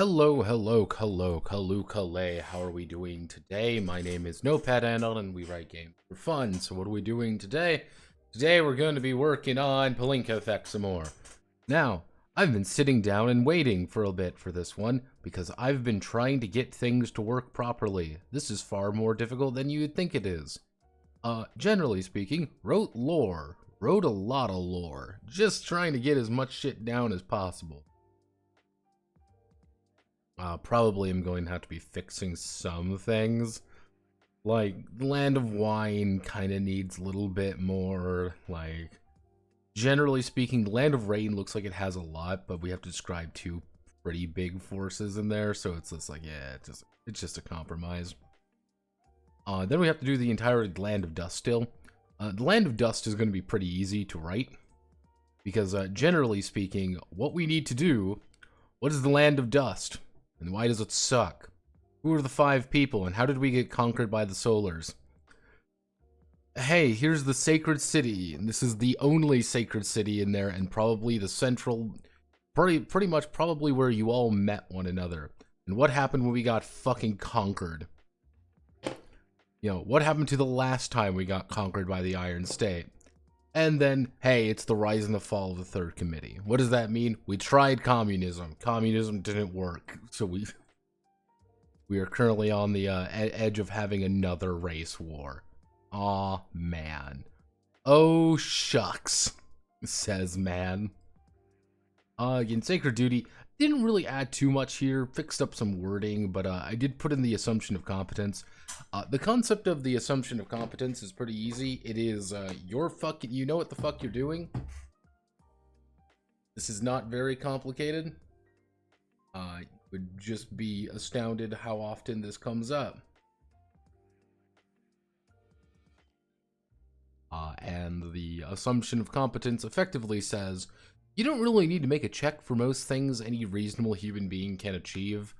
Kalukale. How are we doing today? My name is Notepad Anon, and we write games for fun. So what are we doing today? Today we're going to be working on Palinka effects some more. Now, I've been sitting down and waiting for a bit for this one, because I've been trying to get things to work properly. This is far more difficult than you would think it is. Generally speaking, wrote a lot of lore, just trying to get as much shit down as possible. Probably I'm going to have to be fixing some things. Like, Land of Wine kind of needs a little bit more, like... Generally speaking, Land of Rain looks like it has a lot, but we have to describe two pretty big forces in there, so it's just like, yeah, it's just a compromise. Then we have to do the entire Land of Dust still. The Land of Dust is going to be pretty easy to write, because generally speaking, what we need to do, what is the Land of Dust? And why does it suck? Who are the 5 people, and how did we get conquered by the Solars? Hey, here's the sacred city, and this is the only sacred city in there, and probably the central, pretty much probably where you all met one another. And what happened when we got fucking conquered? You know, what happened to the last time we got conquered by the Iron State? And then, hey, it's the rise and the fall of the Third Committee. What does that mean? We tried communism. Communism didn't work. So we are currently on the edge of having another race war. Aw, man. Oh, shucks, says man. Again, Sacred Duty. Didn't really add too much here. Fixed up some wording, but I did put in the assumption of competence. The concept of the assumption of competence is pretty easy. It is, you know what the fuck you're doing. This is not very complicated. You would just be astounded how often this comes up. And the assumption of competence effectively says, you don't really need to make a check for most things any reasonable human being can achieve.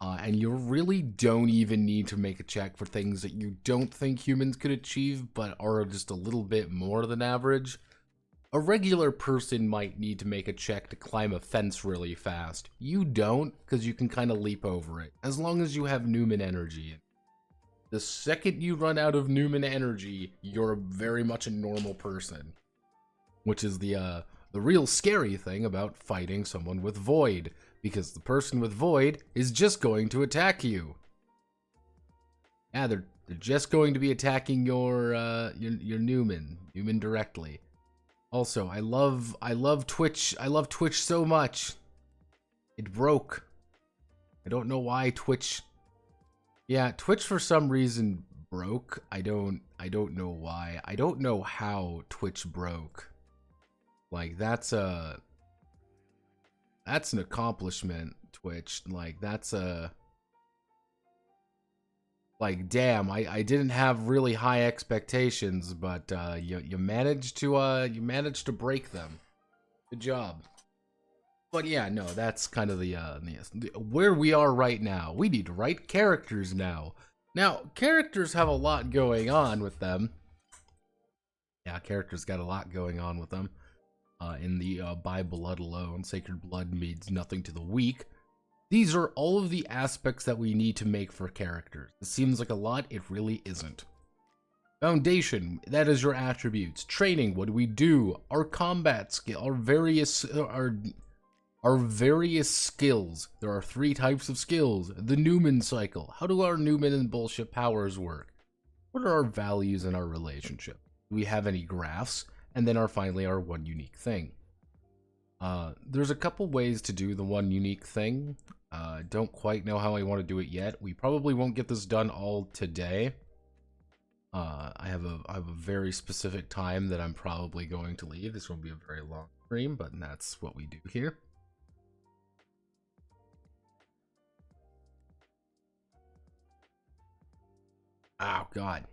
And you really don't even need to make a check for things that you don't think humans could achieve, but are just a little bit more than average. A regular person might need to make a check to climb a fence really fast. You don't, because you can kind of leap over it, as long as you have Newman energy. The second you run out of Newman energy, you're very much a normal person. Which is the real scary thing about fighting someone with Void, because the person with Void is just going to attack you. Yeah, they're just going to be attacking your Newman directly. Also, I love Twitch. I love Twitch so much. It broke. I don't know why Twitch. Yeah, Twitch for some reason broke. I don't know why. I don't know how Twitch broke. Like, that's an accomplishment, Twitch. Like, that's like, damn, I didn't have really high expectations, but you managed to break them. Good job. But yeah, no, that's kind of the where we are right now. We need to write characters now. Now, characters have a lot going on with them. Yeah, characters got a lot going on with them. In the by blood alone, sacred blood means nothing to the weak. These are all of the aspects that we need to make for characters. It seems like a lot, it really isn't. Foundation, that is your attributes. Training, what do we do? Our combat skill, our various skills. There are 3 types of skills. The Newman cycle. How do our Newman and bullshit powers work? What are our values in our relationship? Do we have any graphs? And then finally our one unique thing. There's a couple ways to do the one unique thing. Don't quite know how I want to do it yet. We probably won't get this done all today. I have a very specific time that I'm probably going to leave. This won't be a very long stream, but that's what we do here. Oh, God.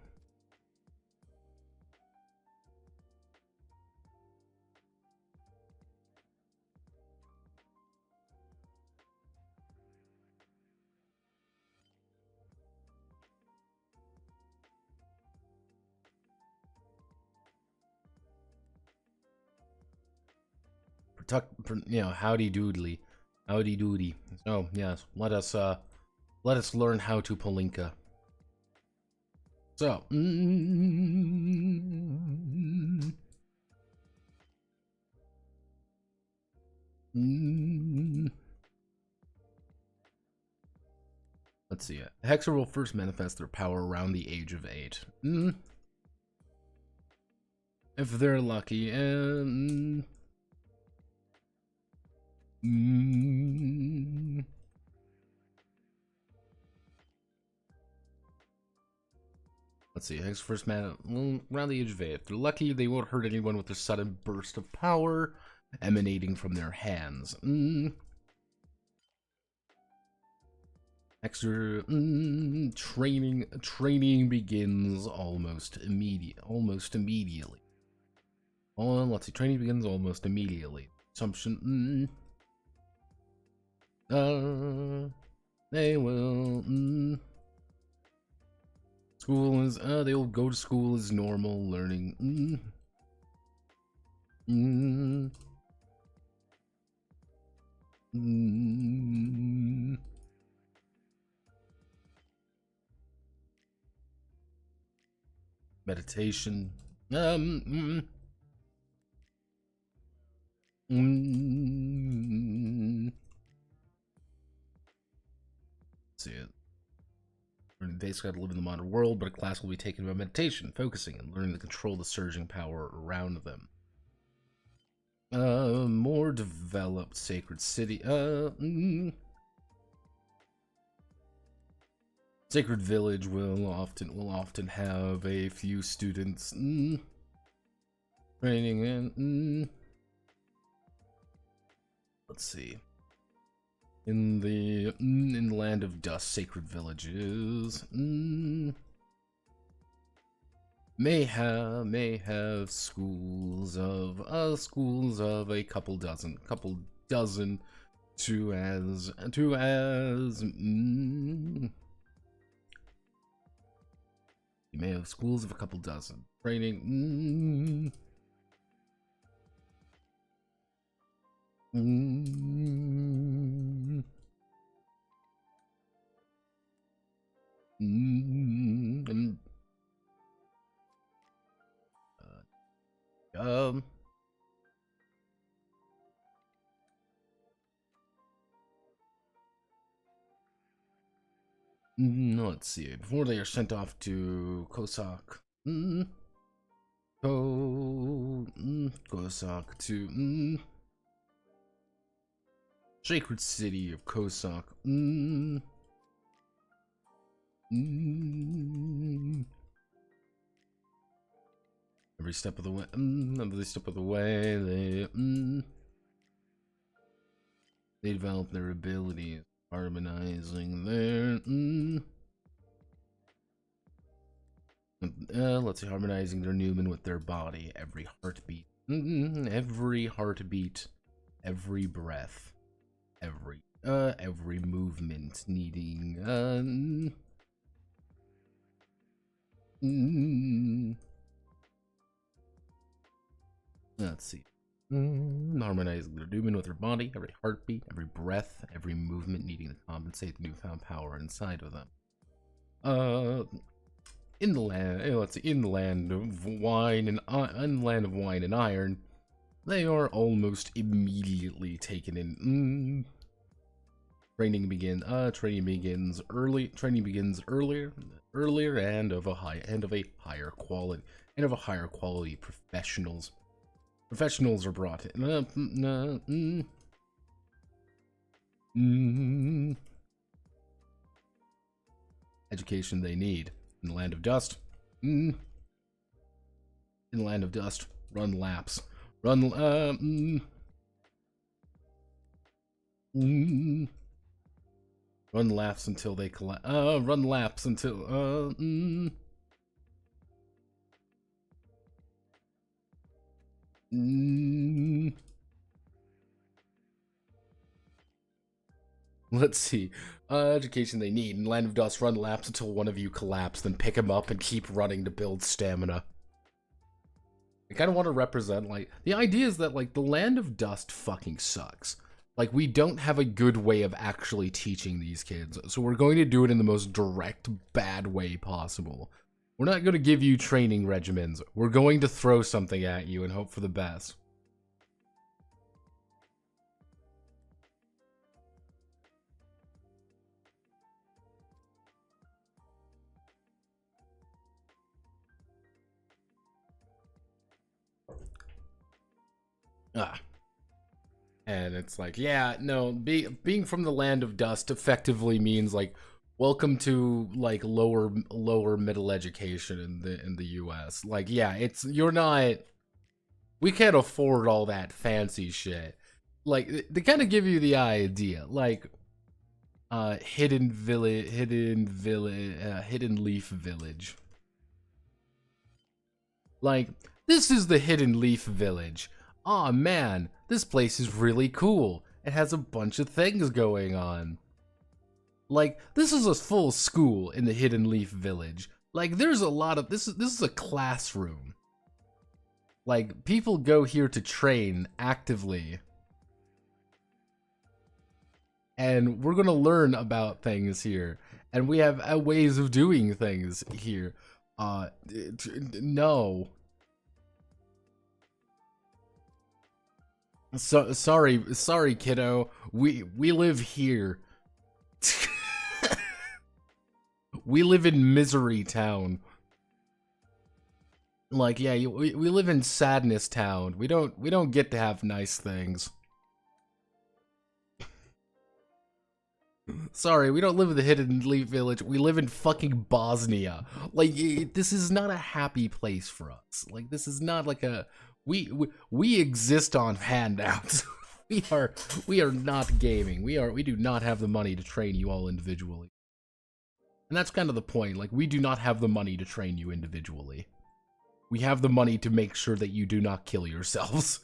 You know, howdy doodly. Howdy doody. So, yes, let us learn how to Palinka. So, let's see. Hexer will first manifest their power around the age of 8. If they're lucky, and let's see. Hexer first around the age of 8. If they're lucky, they won't hurt anyone with a sudden burst of power emanating from their hands. Hexer training begins almost immediately. Let's see. Training begins almost immediately. Assumption. They will. School is. They will go to school as normal, learning. Meditation. See it. Basically, how to live in the modern world, but a class will be taken about meditation, focusing, and learning to control the surging power around them. More developed sacred city. Sacred village will often have a few students training in. Let's see. In the land of dust, sacred villages may have schools of a couple dozen to as you may have schools of a couple dozen training. Let's see. Before they are sent off to Kosak. Kosak to Sacred City of Kosak. Every step of the way, they develop their abilities, harmonizing their let's see, harmonizing their Newman with their body. Every heartbeat, every breath, every movement needing let's see. Harmonizing their Newman with their body, every heartbeat, every breath, every movement needing to compensate the newfound power inside of them. In the land of wine and iron, they are almost immediately taken in. Training begins earlier and of a higher quality. Professionals are brought in. Education they need in the land of dust. In the land of dust, run laps. Run laps until they collapse. Run laps until let's see. Education they need. In Land of Dust, run laps until one of you collapse, then pick him up and keep running to build stamina. I kind of want to represent, like, the idea is that, like, the Land of Dust fucking sucks. Like, we don't have a good way of actually teaching these kids, so we're going to do it in the most direct, bad way possible. We're not going to give you training regimens. We're going to throw something at you and hope for the best. And it's like, yeah, no, being from the land of dust effectively means like, welcome to like lower middle education in the US. Like, yeah, it's you're not. We can't afford all that fancy shit. Like, they kind of give you the idea, like, hidden leaf village. Like, this is the Hidden Leaf Village. Aw, man, this place is really cool. It has a bunch of things going on. Like, this is a full school in the Hidden Leaf Village. Like, there's a lot of this is a classroom. Like, people go here to train actively. And we're gonna learn about things here. And we have ways of doing things here. No. So sorry, kiddo. We live here. We live in Misery Town. Like, yeah, we live in Sadness Town. We don't get to have nice things. Sorry, we don't live in the Hidden Leaf Village. We live in fucking Bosnia. Like, this is not a happy place for us. Like, this is not like a we exist on handouts. we are not gaming. We do not have the money to train you all individually. And that's kind of the point. Like, we do not have the money to train you individually. We have the money to make sure that you do not kill yourselves.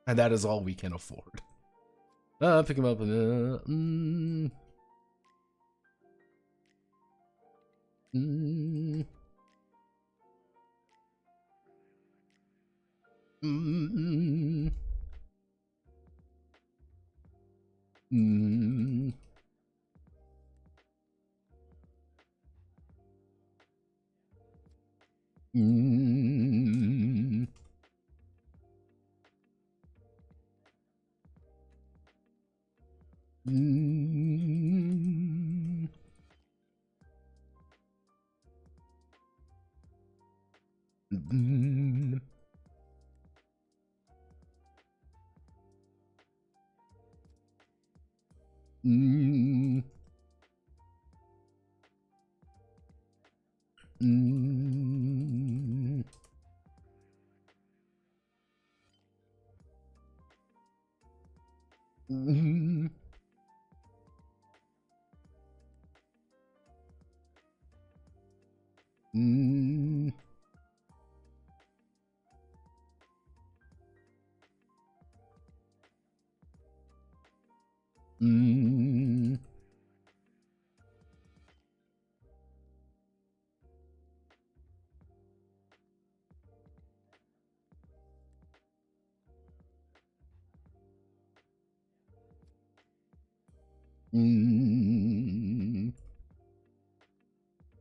And that is all we can afford. Pick him up.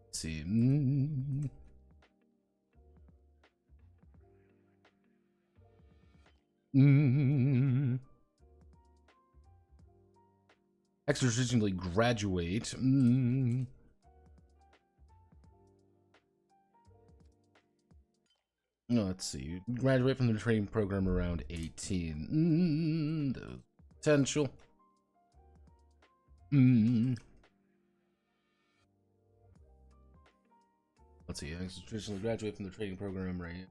Let's see. Extrajudicially graduate. Let's see. Graduate from the training program around 18. Potential. Let's see. Extrajudicially graduate from the training program right.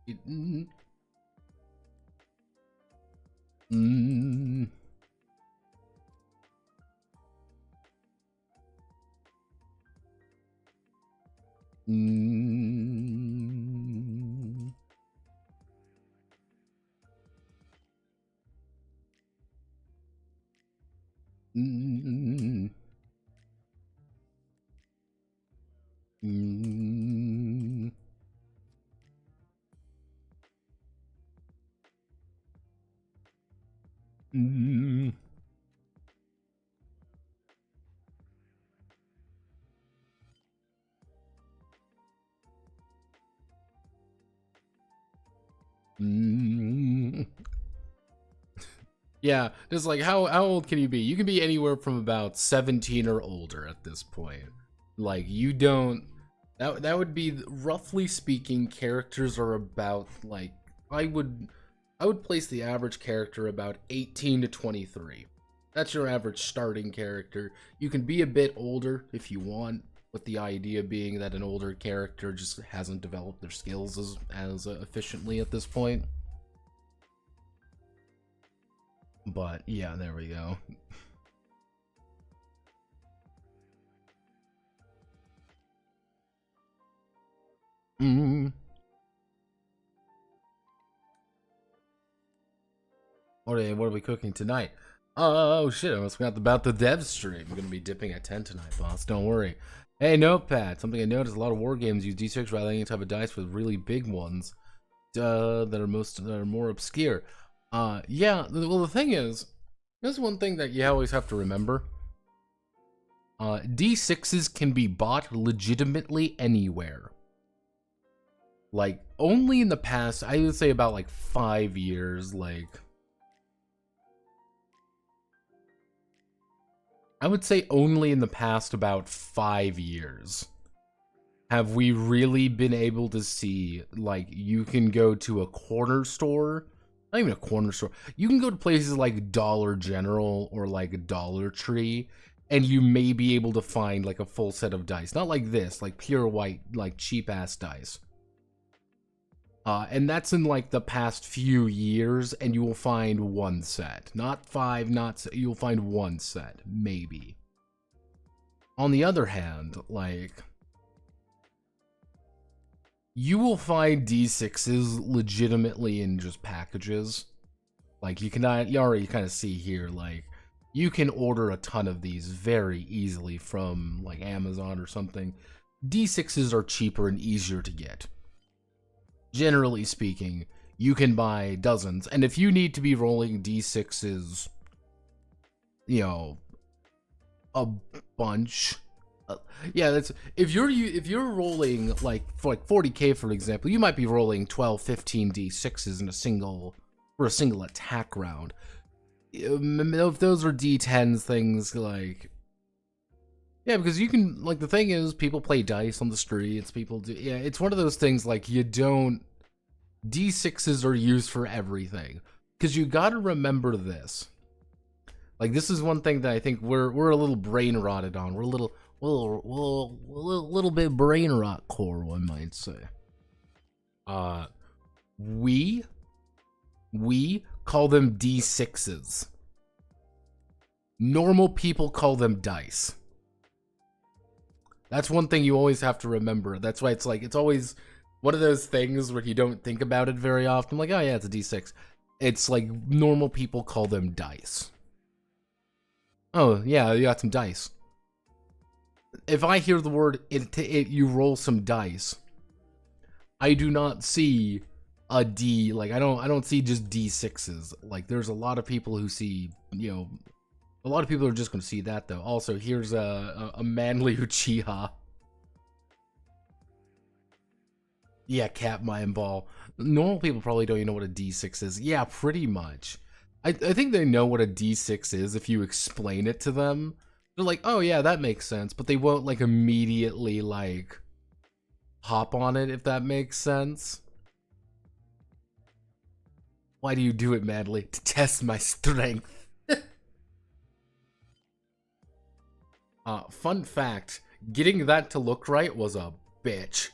Mm. Yeah, just like how old can you be? You can be anywhere from about 17 or older at this point. Like you don't that would be, roughly speaking, characters are about like I would place the average character about 18 to 23. That's your average starting character. You can be a bit older if you want, with the idea being that an older character just hasn't developed their skills as efficiently at this point. But yeah, there we go. Mm. What are we cooking tonight? Oh shit, I almost forgot about the dev stream. I'm gonna be dipping at 10 tonight, boss. Don't worry. Hey, Notepad. Something I noticed: a lot of war games use D6 rather than any type of dice with really big ones that are more obscure. Yeah. Well, the thing is, there's one thing that you always have to remember. D6s can be bought legitimately anywhere. Like, only in the past, I would say about like 5 years, like, I would say only in the past about 5 years have we really been able to see, like, you can go to a corner store, not even a corner store, you can go to places like Dollar General or like Dollar Tree, and you may be able to find like a full set of dice. Not like this, like pure white, like cheap ass dice. And that's in like the past few years, and you will find one set. Not 5, you'll find one set, maybe. On the other hand, like, you will find D6s legitimately in just packages. Like, you already kind of see here, like, you can order a ton of these very easily from, like, Amazon or something. D6s are cheaper and easier to get. Generally speaking, you can buy dozens, and if you need to be rolling D6s, you know, a bunch, yeah, that's if you're rolling like for like 40k, for example, you might be rolling 12, 15 D6s in a single attack round. If those are D10s, things like, yeah, because you can, like, the thing is, people play dice on the streets, people do, yeah, it's one of those things, like, D6s are used for everything. Because you gotta remember this. Like, this is one thing that I think we're a little brain rotted on. We're a little bit brain rot core, one might say. We call them D6s. Normal people call them dice. That's one thing you always have to remember. That's why it's always one of those things where you don't think about it very often. Like, oh yeah, it's a D6. It's like normal people call them dice. Oh yeah, you got some dice. If I hear the word you roll some dice, I do not see a D. Like, I don't see just D6s. Like, there's a lot of people who see, you know, a lot of people are just going to see that, though. Also, here's a manly Uchiha. Yeah, Cat Mind Ball. Normal people probably don't even know what a D6 is. Yeah, pretty much. I think they know what a D6 is if you explain it to them. They're like, oh yeah, that makes sense. But they won't, like, immediately, like, hop on it, if that makes sense. Why do you do it, madly? To test my strength. Fun fact, getting that to look right was a bitch.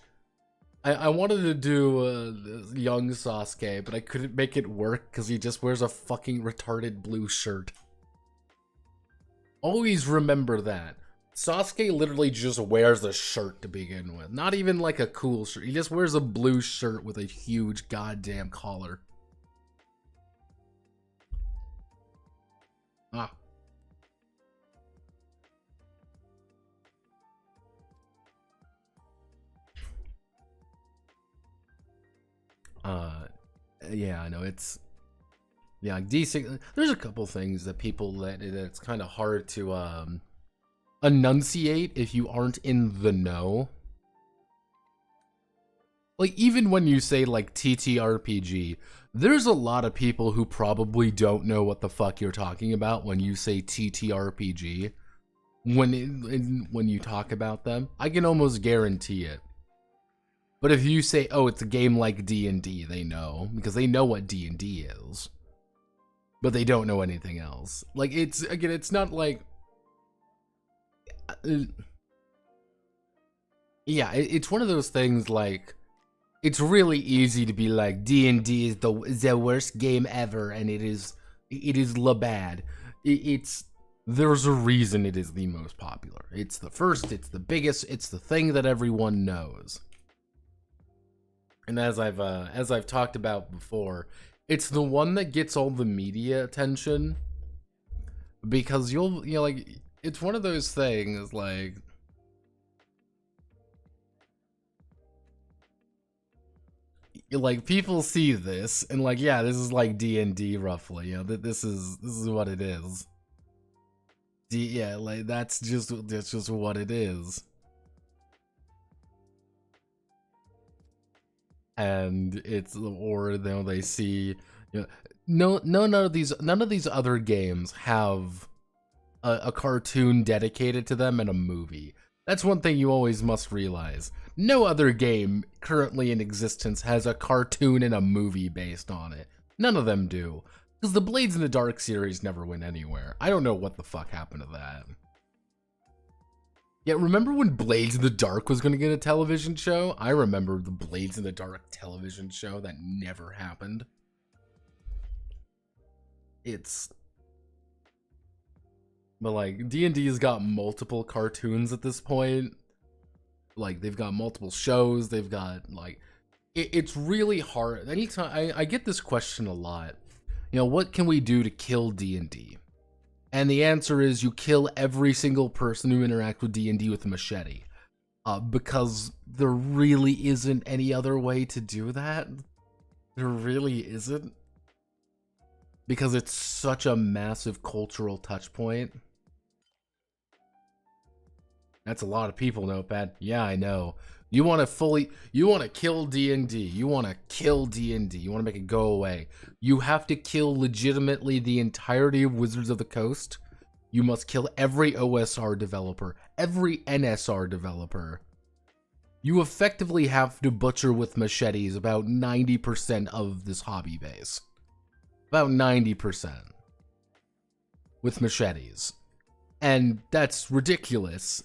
I wanted to do young Sasuke, but I couldn't make it work because he just wears a fucking retarded blue shirt. Always remember that. Sasuke literally just wears a shirt to begin with. Not even like a cool shirt. He just wears a blue shirt with a huge goddamn collar. Ah. Yeah, I know, it's, yeah, D6, there's a couple things that it's kind of hard to enunciate if you aren't in the know. like, even when you say, like, TTRPG, there's a lot of people who probably don't know what the fuck you're talking about when you say TTRPG. When you talk about them, I can almost guarantee it. But if you say, oh, it's a game like D&D, they know, because they know what D&D is. But they don't know anything else. Like, it's not like... yeah, it's one of those things, like, it's really easy to be like, D&D is the worst game ever, and it is la bad. There's a reason it is the most popular. It's the first, it's the biggest, it's the thing that everyone knows. And as I've talked about before, it's the one that gets all the media attention, because like, it's one of those things, like people see this and like, yeah, this is like D&D roughly, this is what it is. Yeah, like that's just what it is. And it's, or they see, none of these other games have a cartoon dedicated to them and a movie. That's one thing you always must realize. No other game currently in existence has a cartoon and a movie based on it. None of them do. Because the Blades in the Dark series never went anywhere. I don't know what the fuck happened to that. Yeah, remember when Blades in the Dark was going to get a television show? I remember the Blades in the Dark television show. That never happened. But like, D&D's got multiple cartoons at this point. Like, they've got multiple shows. They've got, like, it's really hard. Anytime I get this question a lot, what can we do to kill D&D? And the answer is you kill every single person who interacts with D&D with a machete. Because there really isn't any other way to do that. There really isn't. Because it's such a massive cultural touch point. That's a lot of people, Notepad. Yeah, I know. You want to kill D&D. You want to kill D&D. You want to make it go away. You have to kill legitimately the entirety of Wizards of the Coast. You must kill every OSR developer, every NSR developer. You effectively have to butcher with machetes about 90% of this hobby base. About 90%. With machetes. And that's ridiculous.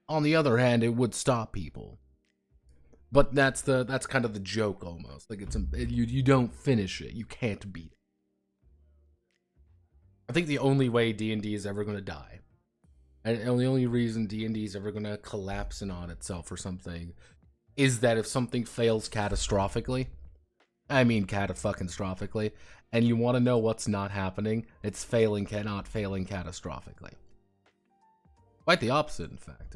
On the other hand, it would stop people. But that's kind of the joke almost. Like, you don't finish it. You can't beat it. I think the only way D&D is ever going to die, and the only reason D&D is ever going to collapse in on itself or something, is that if something fails catastrophically, I mean cata-fucking-strophically, and you want to know what's not happening, it's not failing catastrophically. Quite the opposite, in fact.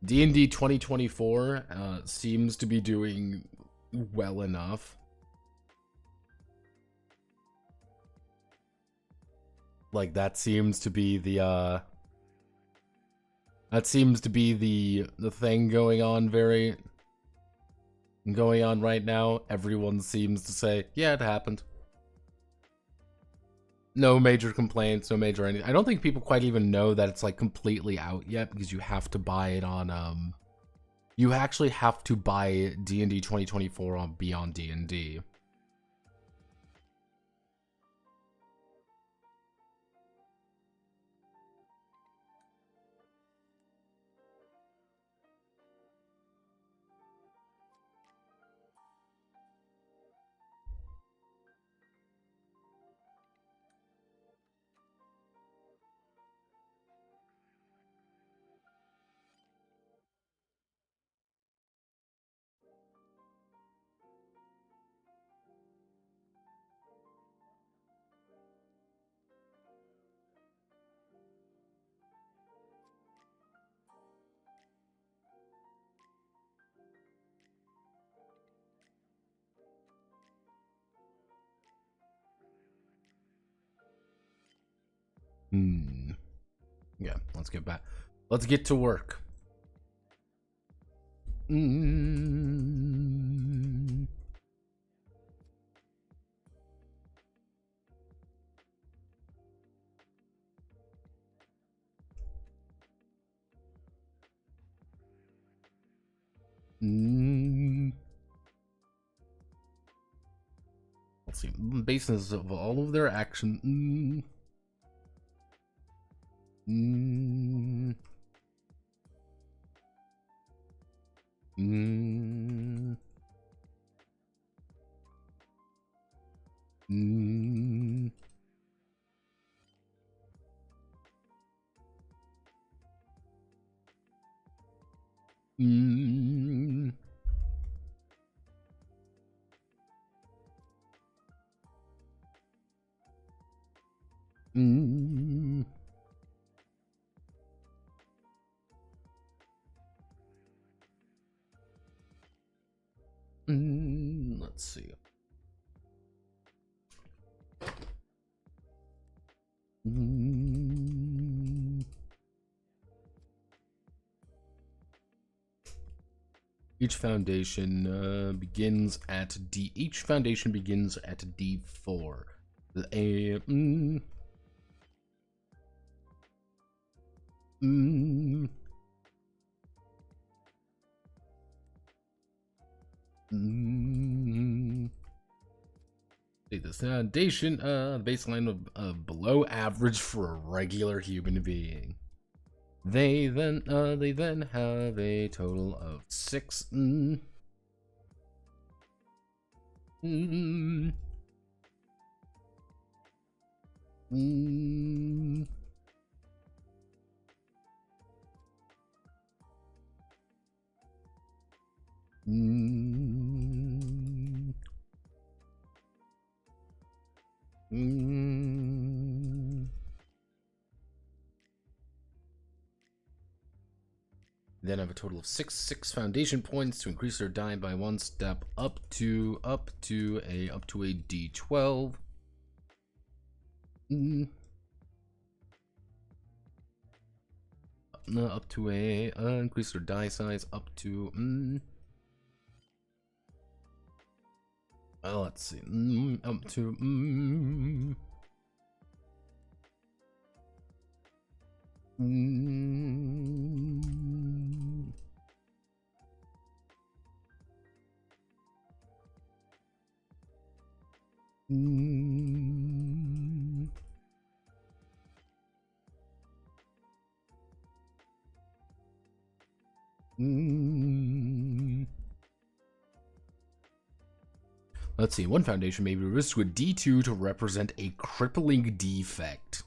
D&D 2024 seems to be doing well enough. Like, that seems to be the thing going on right now. Everyone seems to say, yeah, it happened. No major complaints, no major anything. I don't think people quite even know that it's like completely out yet, because you have to buy it on you actually have to buy D&D 2024 on Beyond D&D. Yeah, let's get back. Let's get to work. Mm. Mm. Let's see. Basis of all of their action. Mm. Mm. Mm. Mm. Mm. Let's see. Each foundation begins at D. Each foundation begins at D4. The A. The foundation baseline of below average for a regular human being. They then have a total of 6. Then have a total of 6 foundation points to increase their die by 1 step up to a D12. Up to a increase their die size up to let's see, up to let's see, one foundation may be reduced to a D2 to represent a crippling defect.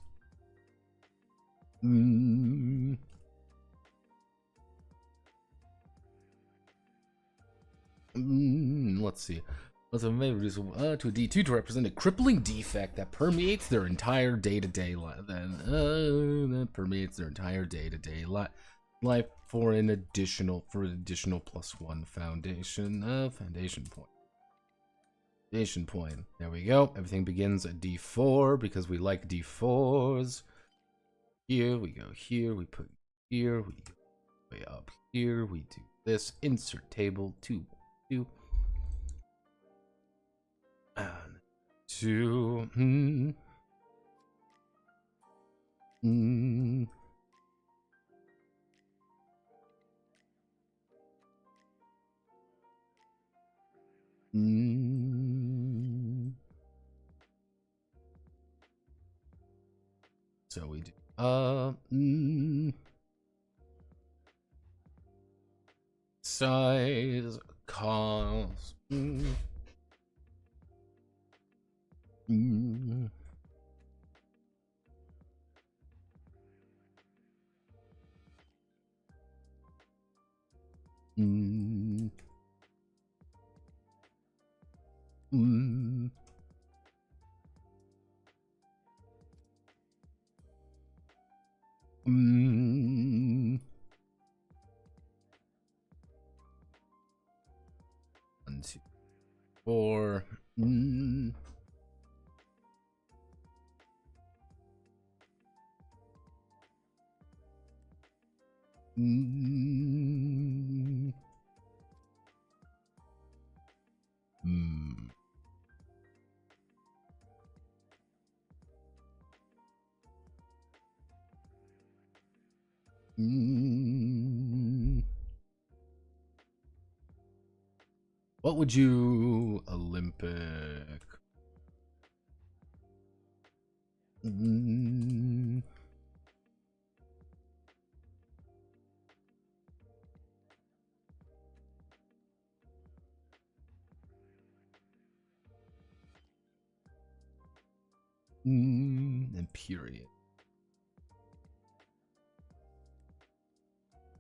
Let's see. Let's may reduce to a D2 to represent a crippling defect that permeates their entire day-to-day life. That permeates their entire day-to-day life for an additional +1 foundation point. Foundation point. There we go. Everything begins at D4 because we like D4s. Here we go. Here we put here. We go way up here. We do this. Insert table 2. And 2. So we do size cost One, 2, 4. What would you... Olympic... Empyrean.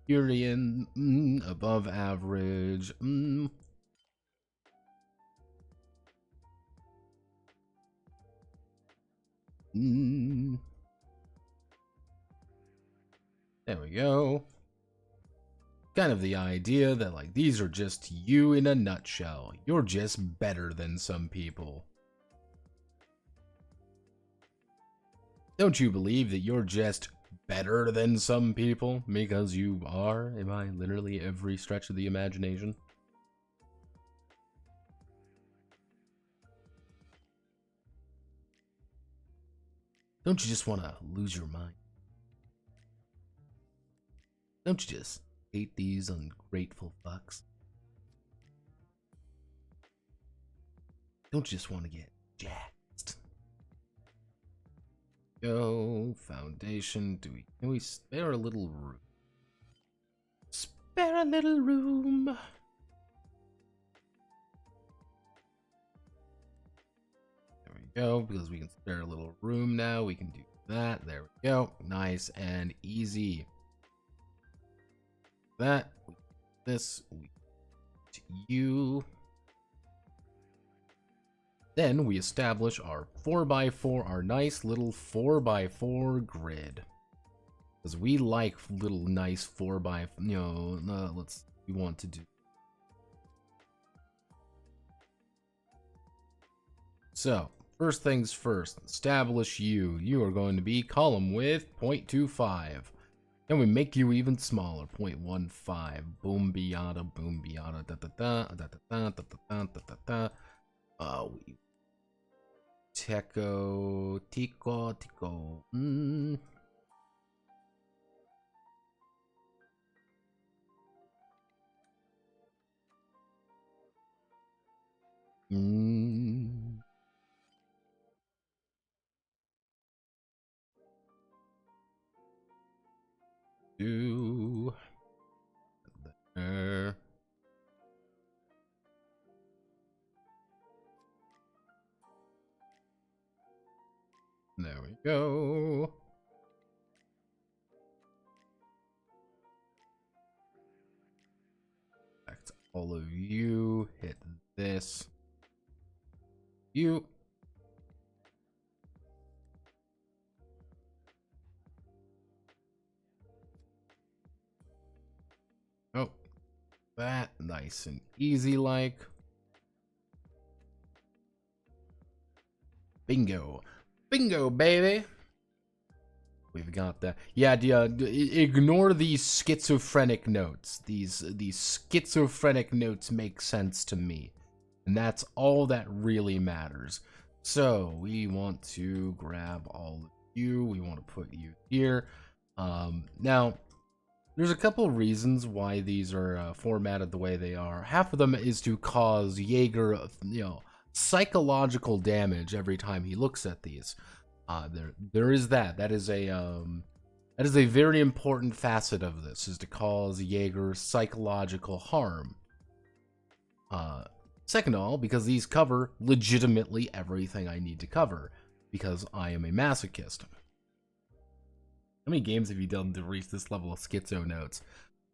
Empyrean, above average. There we go. Kind of the idea that, like, these are just you in a nutshell. You're just better than some people. Don't you believe that you're just better than some people? Because you are, am I literally every stretch of the imagination? Don't you just want to lose your mind? Don't you just hate these ungrateful fucks? Don't you just want to get jacked? Go, foundation, can we spare a little room? Spare a little room. There we go, because we can spare a little room now, we can do that. There we go, nice and easy. That, this, you. Then we establish our 4x4, our nice little 4x4 grid. Because we like little nice 4x, we want to do. So, first things first, establish you. You are going to be column width 0.25. Then we make you even smaller, 0.15. Boom, biata, da da da, da da da, da da da da. We Tico. Do there. There we go. Back to all of you. Hit this. You. Oh, that nice and easy like. Bingo. Bingo, baby. We've got that. Yeah, ignore these schizophrenic notes. These schizophrenic notes make sense to me. And that's all that really matters. So, we want to grab all of you. We want to put you here. Now, there's a couple reasons why these are formatted the way they are. Half of them is to cause Jaeger, psychological damage every time he looks at these. There is that. That is a very important facet of this, is to cause Jaeger psychological harm. Second of all, because these cover legitimately everything I need to cover, because I am a masochist. How many games have you done to reach this level of schizo notes?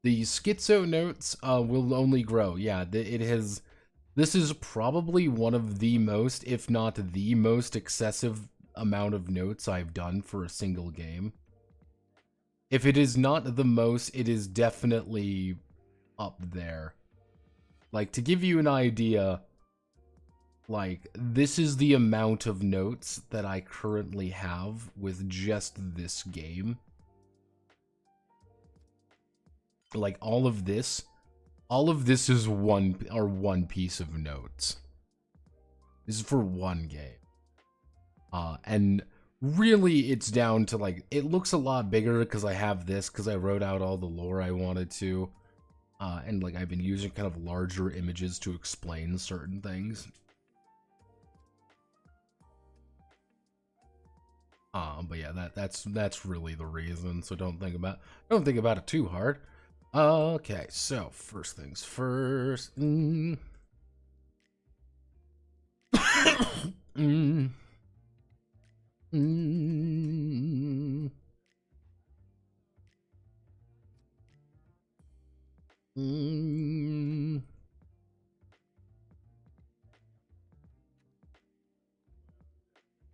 The schizo notes will only grow. Yeah, this is probably one of the most, if not the most excessive amount of notes I've done for a single game. If it is not the most, it is definitely up there. Like, to give you an idea, like, this is the amount of notes that I currently have with just this game. Like, all of this is one piece of notes. This is for one game. And really it's down to, like, it looks a lot bigger because I have this, because I wrote out all the lore I wanted to. And like I've been using kind of larger images to explain certain things. But yeah, that's really the reason. So don't think about it too hard. Okay, so first things first. Mm. Mm. Mm. Mm.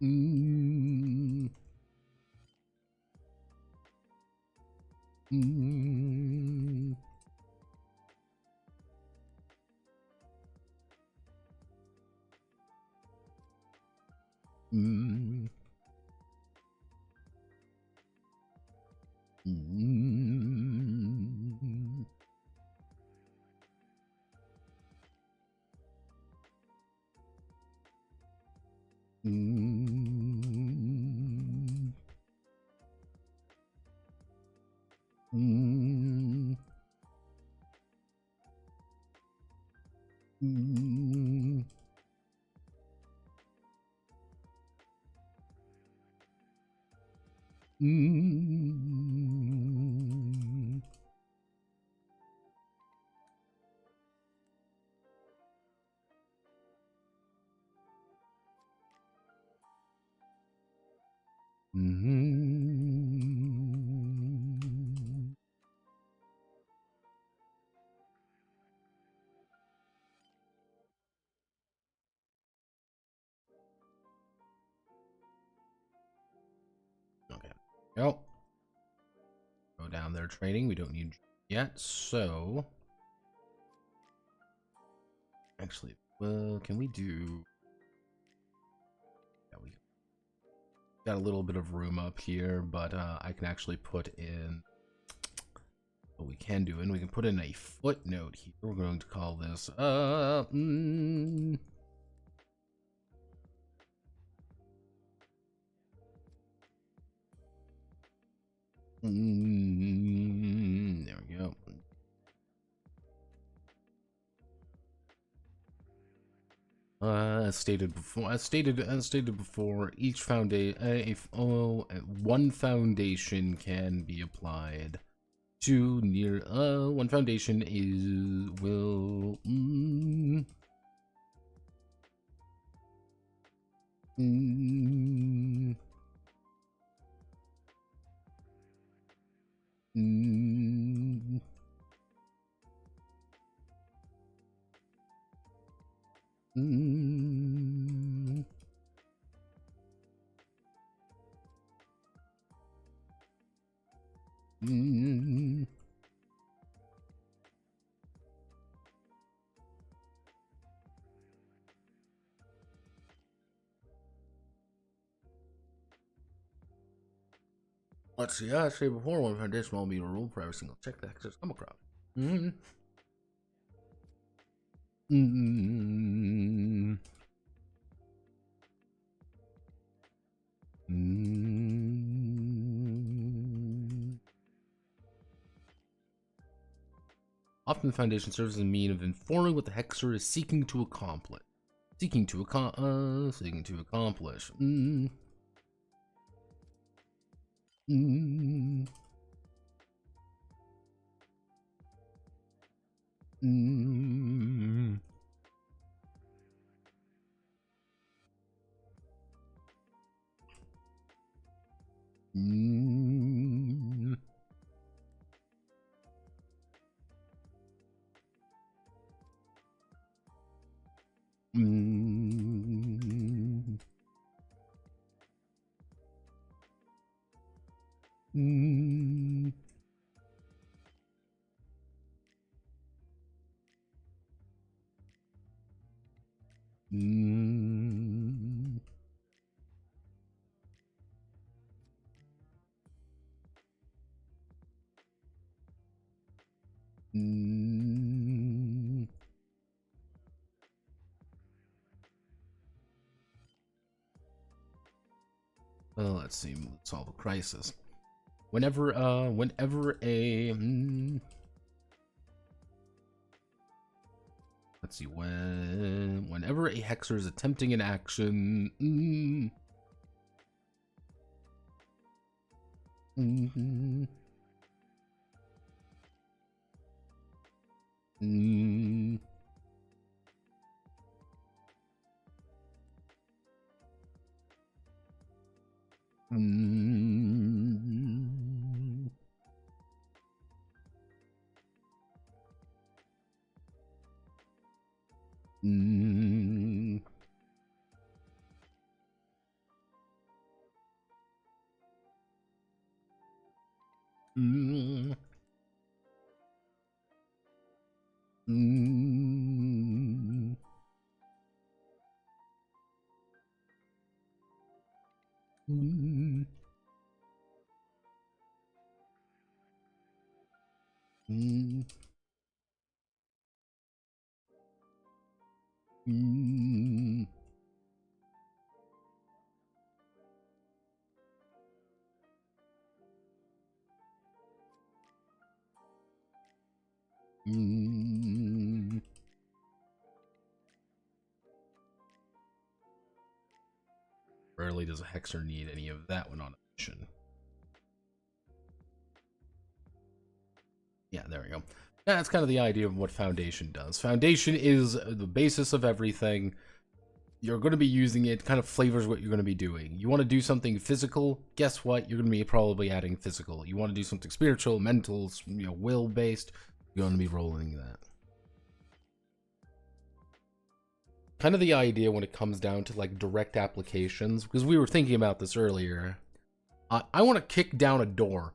Mm. Mm. Mm. Mm. Mm. Mm. Mm. Mm. Okay. Go down there training. We don't need yet. So actually, well, can we do? Yeah, we got a little bit of room up here, but I can actually put in what we can do, and we can put in a footnote here. We're going to call this there we go. As stated before, each one foundation can be applied to near. One foundation will. Mm, mm, mm, mm. Let's see. I say before, one foundation will be a rule for every single check that access come across. Mm. Mm. Mm. Often the foundation serves as a mean of informing what the Hexer is seeking to accomplish. Seeking to accomplish. Mm. Mm. Mm. Mm. Mm. Mm. Mm. Mm. Well, let's see. Solve a crisis. Whenever a Let's see, whenever a Hexer is attempting an action... Rarely does a Hexer need any of that one on a mission. Yeah, there we go. That's kind of the idea of what Foundation does. Foundation is the basis of everything. You're going to be using it, kind of flavors what you're going to be doing. You want to do something physical, guess what? You're going to be probably adding physical. You want to do something spiritual, mental, will-based, you're going to be rolling that. Kind of the idea when it comes down to like direct applications, because we were thinking about this earlier. I want to kick down a door.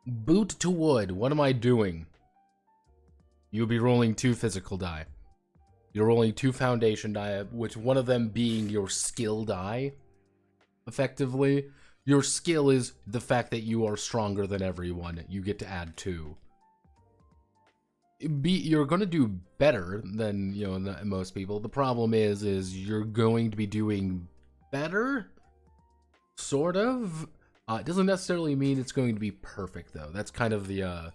Boot to wood. What am I doing? You'll be rolling 2 physical die. You're rolling 2 foundation die, which one of them being your skill die. Effectively, your skill is the fact that you are stronger than everyone. You get to add 2. You're going to do better than, most people. The problem is you're going to be doing better, sort of. It doesn't necessarily mean it's going to be perfect, though. That's kind of the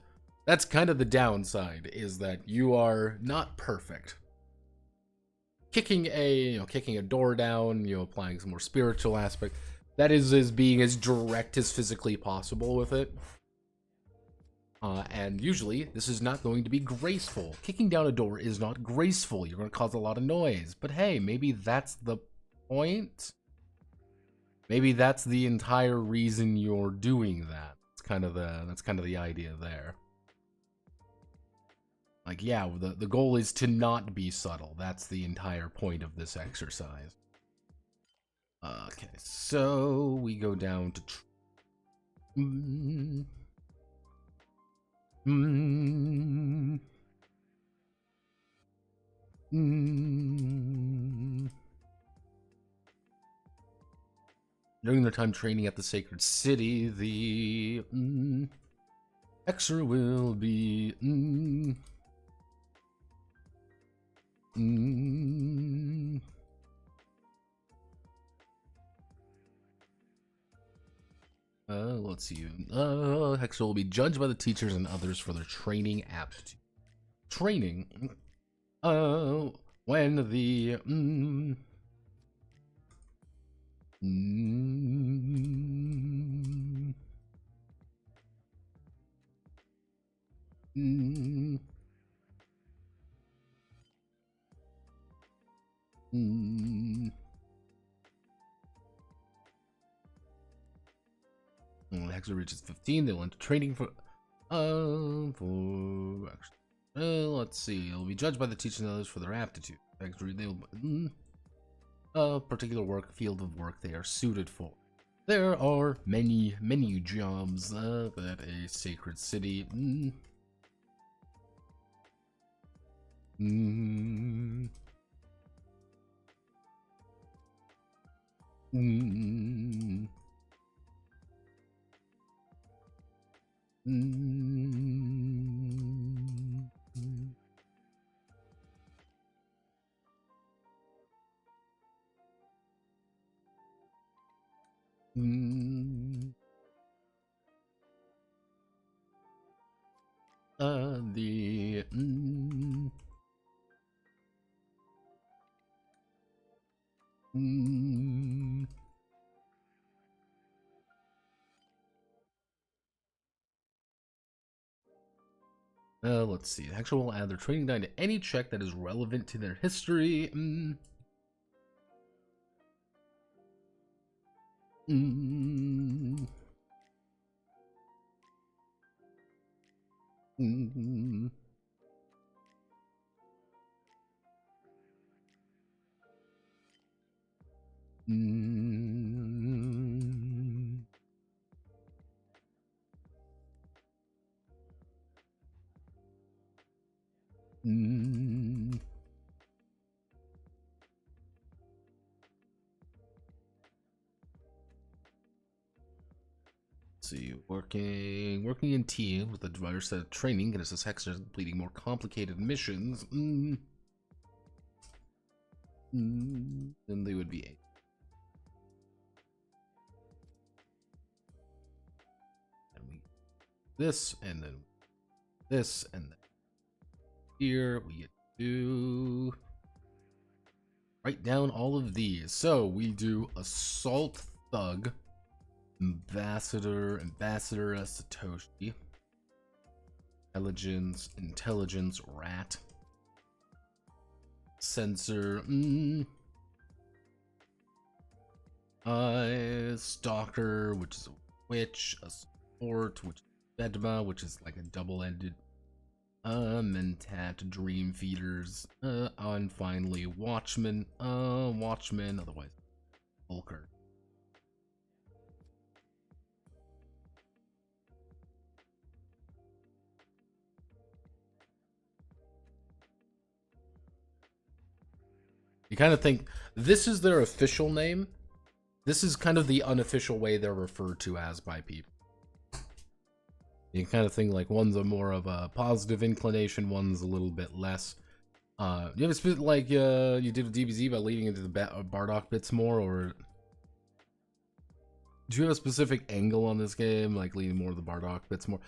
downside, is that you are not perfect. Kicking a door down, applying some more spiritual aspect, that is being as direct as physically possible with it. And usually, this is not going to be graceful. Kicking down a door is not graceful. You're going to cause a lot of noise. But hey, maybe that's the point. Maybe that's the entire reason you're doing that. That's kind of the idea there. Like, yeah, the goal is to not be subtle. That's the entire point of this exercise. Okay, so we go down to... During their time training at the Sacred City, the Hexer will be let's see. Hexer will be judged by the teachers and others for their training aptitude. Training. When the when Hexer reaches 15, they'll enter training for let's see. It'll be judged by the teachers and others for their aptitude. They'll particular field of work they are suited for. There are many jobs that a sacred city Let's see. The Hexer will add their training die to any check that is relevant to their history. See, working in teams with a diverse set of training can assist Hexers completing more complicated missions. Then they would be 8. And we this, and then this, and then here we get to write down all of these. So we do assault thug, ambassador Satoshi, intelligence rat, sensor stalker, which is a witch, a sport, which is Vedma, which is like a double-ended mentat, dream feeders, and finally watchman, otherwise Volker. You kind of think this is their official name. This is kind of the unofficial way they're referred to as by people. You kind of think like one's a more of a positive inclination, one's a little bit less. You have a spit like you did with DBZ by leading into the Bardock bits more, or do you have a specific angle on this game, like leading more of the Bardock bits more?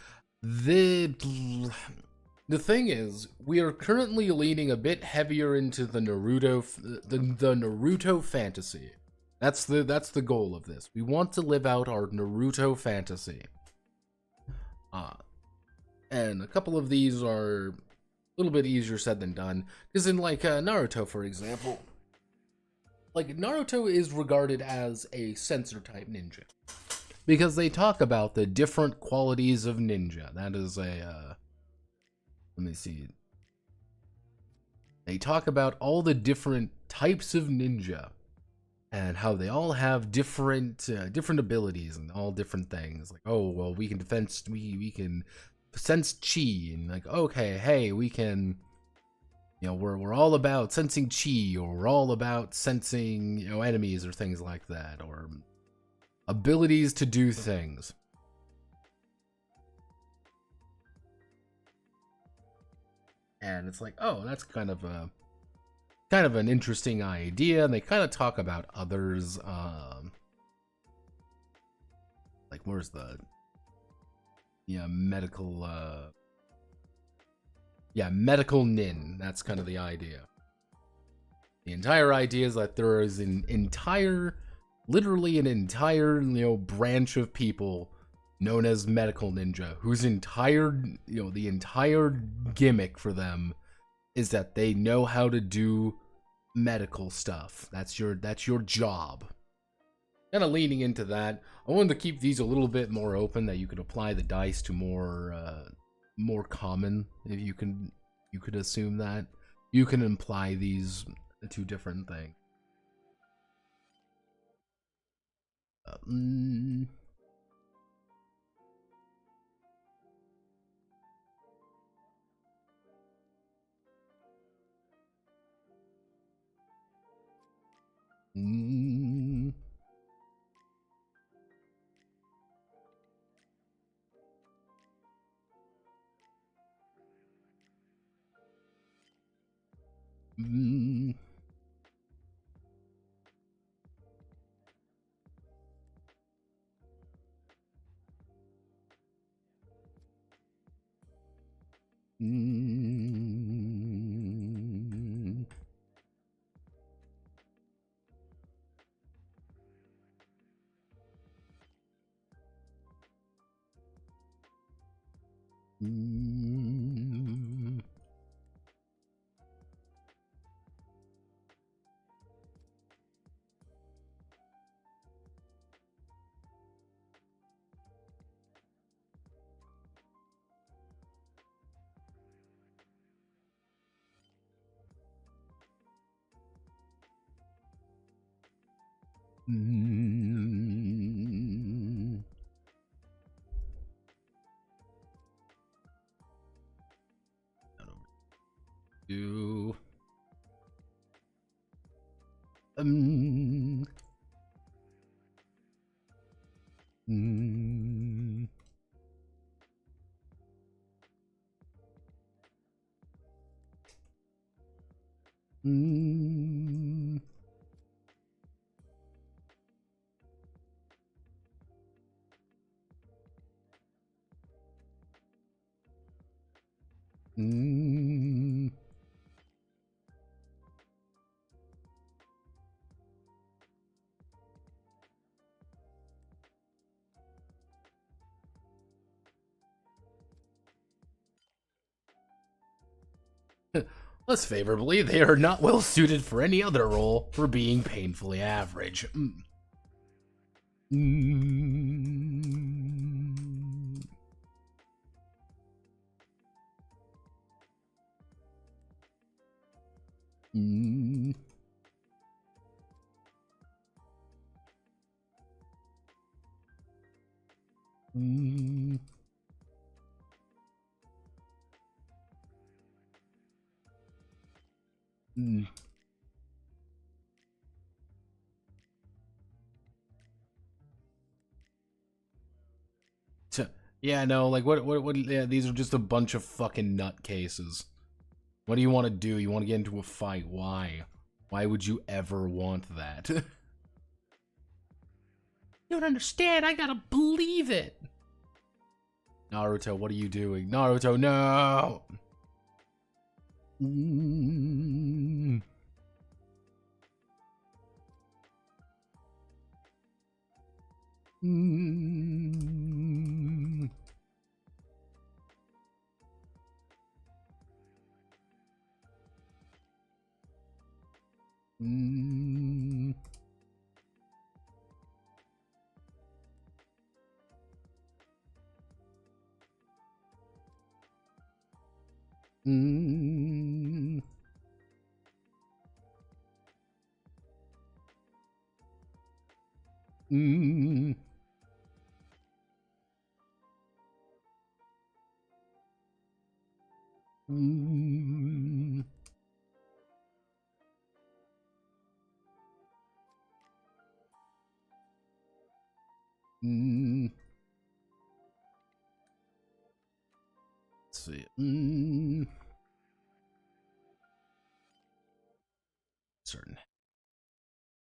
The thing is, we are currently leaning a bit heavier into the Naruto, the Naruto fantasy. That's the goal of this. We want to live out our Naruto fantasy. And a couple of these are a little bit easier said than done. Because in like Naruto, for example, like Naruto is regarded as a censor type ninja. Because they talk about the different qualities of ninja. That is a, let me see. They talk about all the different types of ninja and how they all have different abilities and all different things. Like, oh well, we can defense, we can sense chi, and like, okay, hey, we can, you know, we're all about sensing chi, or we're all about sensing, you know, enemies or things like that, or abilities to do things. And it's like, oh, that's kind of an interesting idea. And they kind of talk about others, like where's the medical nin. That's kind of the idea. The entire idea is that there is literally an entire, you know, branch of people known as medical ninja, whose entire, you know, the entire gimmick for them is that they know how to do medical stuff. That's your job. Kind of leaning into that. I wanted to keep these a little bit more open, that you could apply the dice to more common. If you could assume that you can imply these to different things. Mm. Do. Mm. Mm. Mm. Mm. Less favorably, they are not well suited for any other role for being painfully average. Mm. Mm. Mm. Mm. Mm. Yeah, no, like what? Yeah, these are just a bunch of fucking nutcases. What do you want to do? You want to get into a fight? Why? Why would you ever want that? You don't understand. I gotta believe it. Naruto, what are you doing? Naruto, no. Mm. Mm. Mm. Mm. Mm. Mm. Mm. Let's see. Mm. Certain.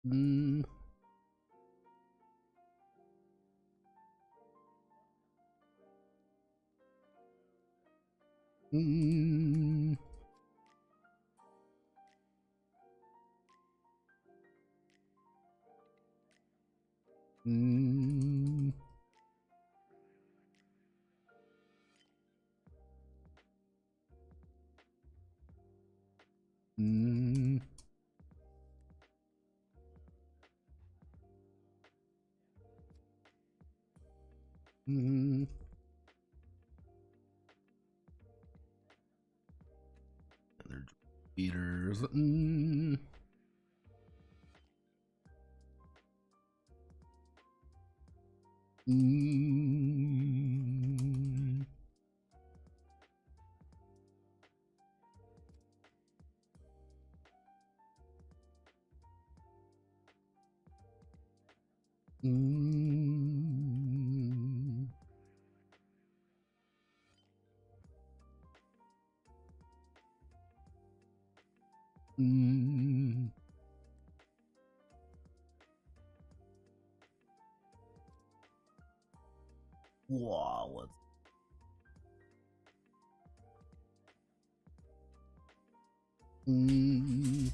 Mm. Mm. Mm. Mm. Mm. They're eaters. Mm. Mm. Mm. Mm. Wow. Mm.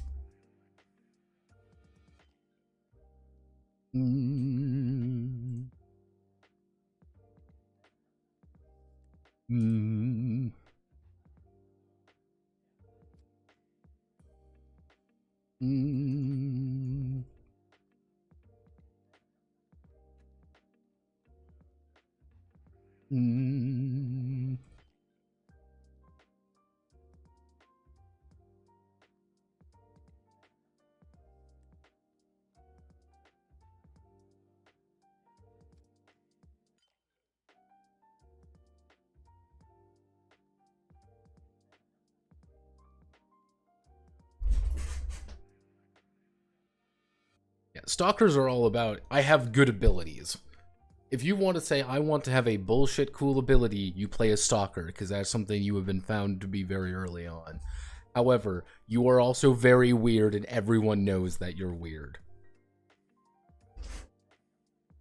Mm. Mm. Mm. Mm. stalkers are all about, I have good abilities. If you want to say, I want to have a bullshit cool ability, you play a stalker, because that's something you have been found to be very early on. However, you are also very weird, and everyone knows that you're weird.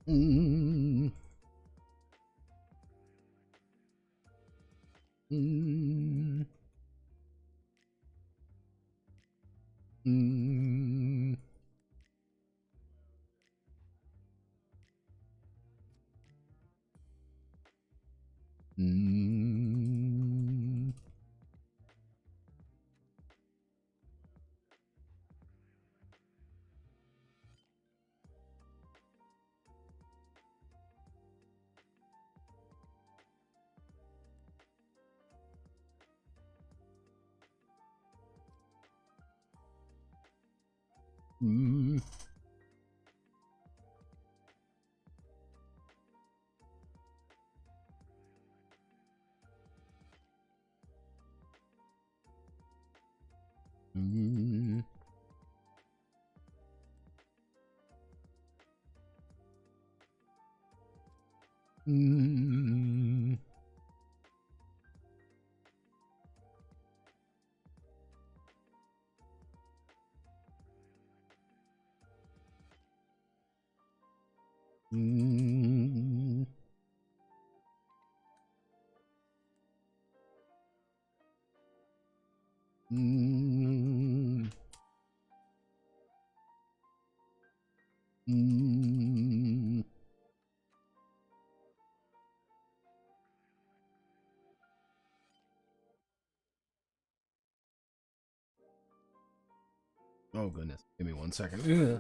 Mm. Mm. Mm. Mm. Mm. Mm. Mm. Mm. Mm. Mm. Oh goodness, give me 1 second. Ugh.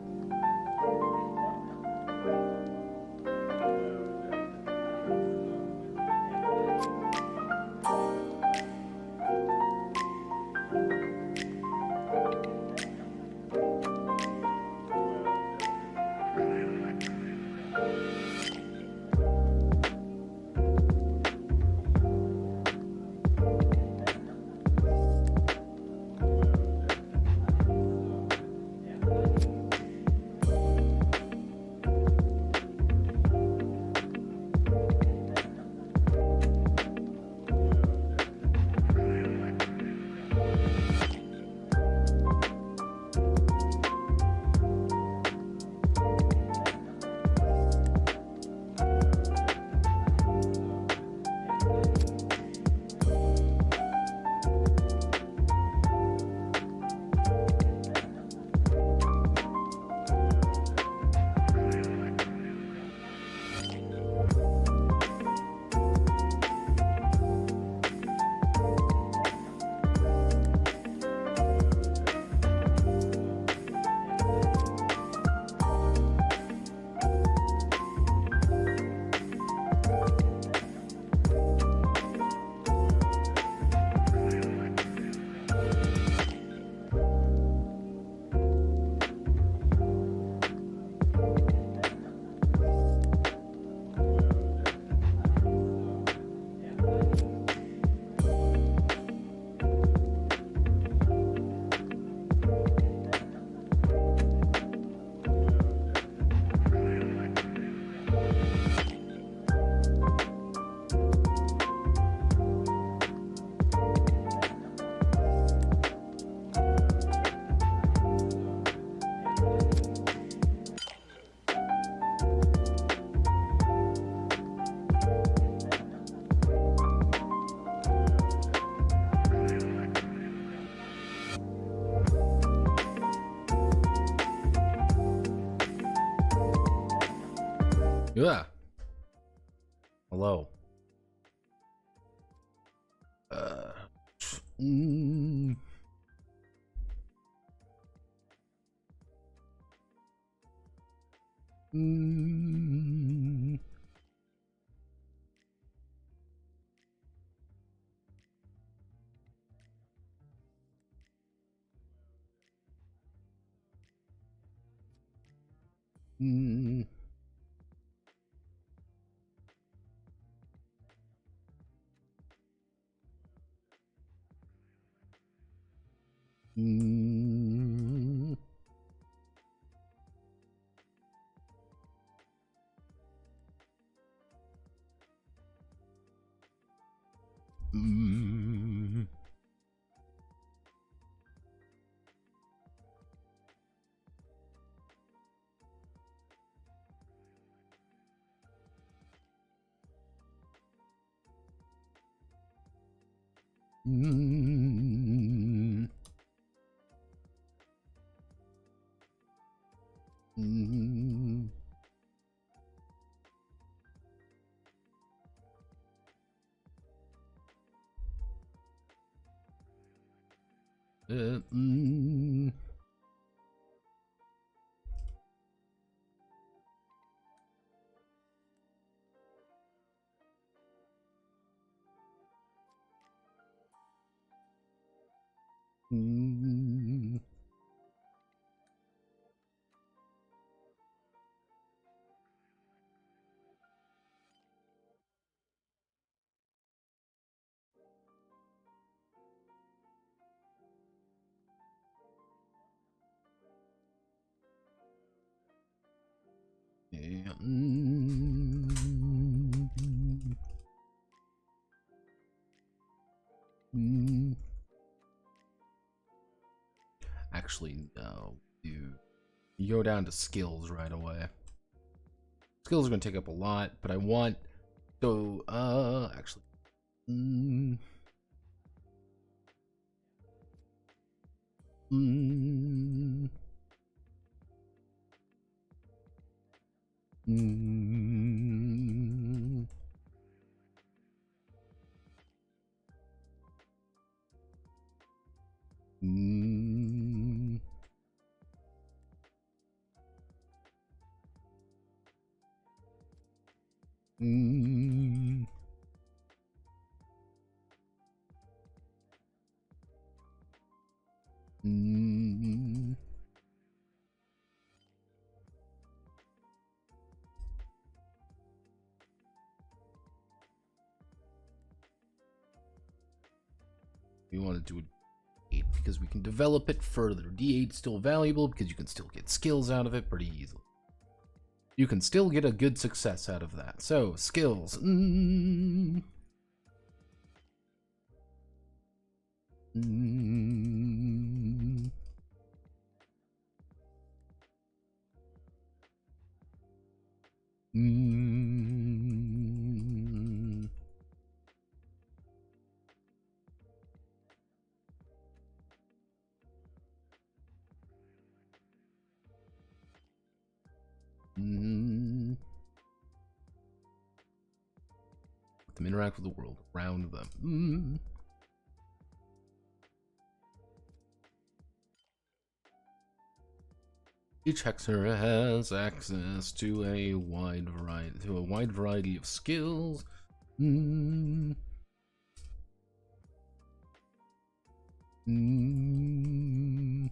Yeah. Hello. Mm. Mm. Mm. Mm. Mm. Mm. Mm. Mm. Yeah. Mm. Actually, no, dude. You go down to skills right away. Skills are gonna take up a lot, but I want so actually. Mm. Mm. Mm. Mm. Mm. Mm. We want to do a D8 because we can develop it further. D8 is still valuable because you can still get skills out of it pretty easily. You can still get a good success out of that. So, skills. Mm. Mm. Mm. Mm. Let them interact with the world around them. Mm. Each hexer has access to a wide variety of skills. Mm. Mm.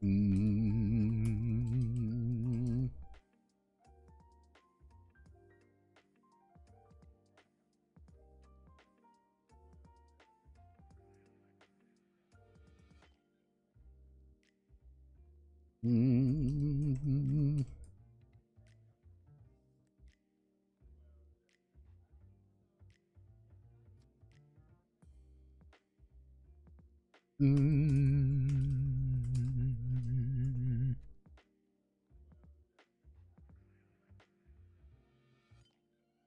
Mm. Mm. Mm.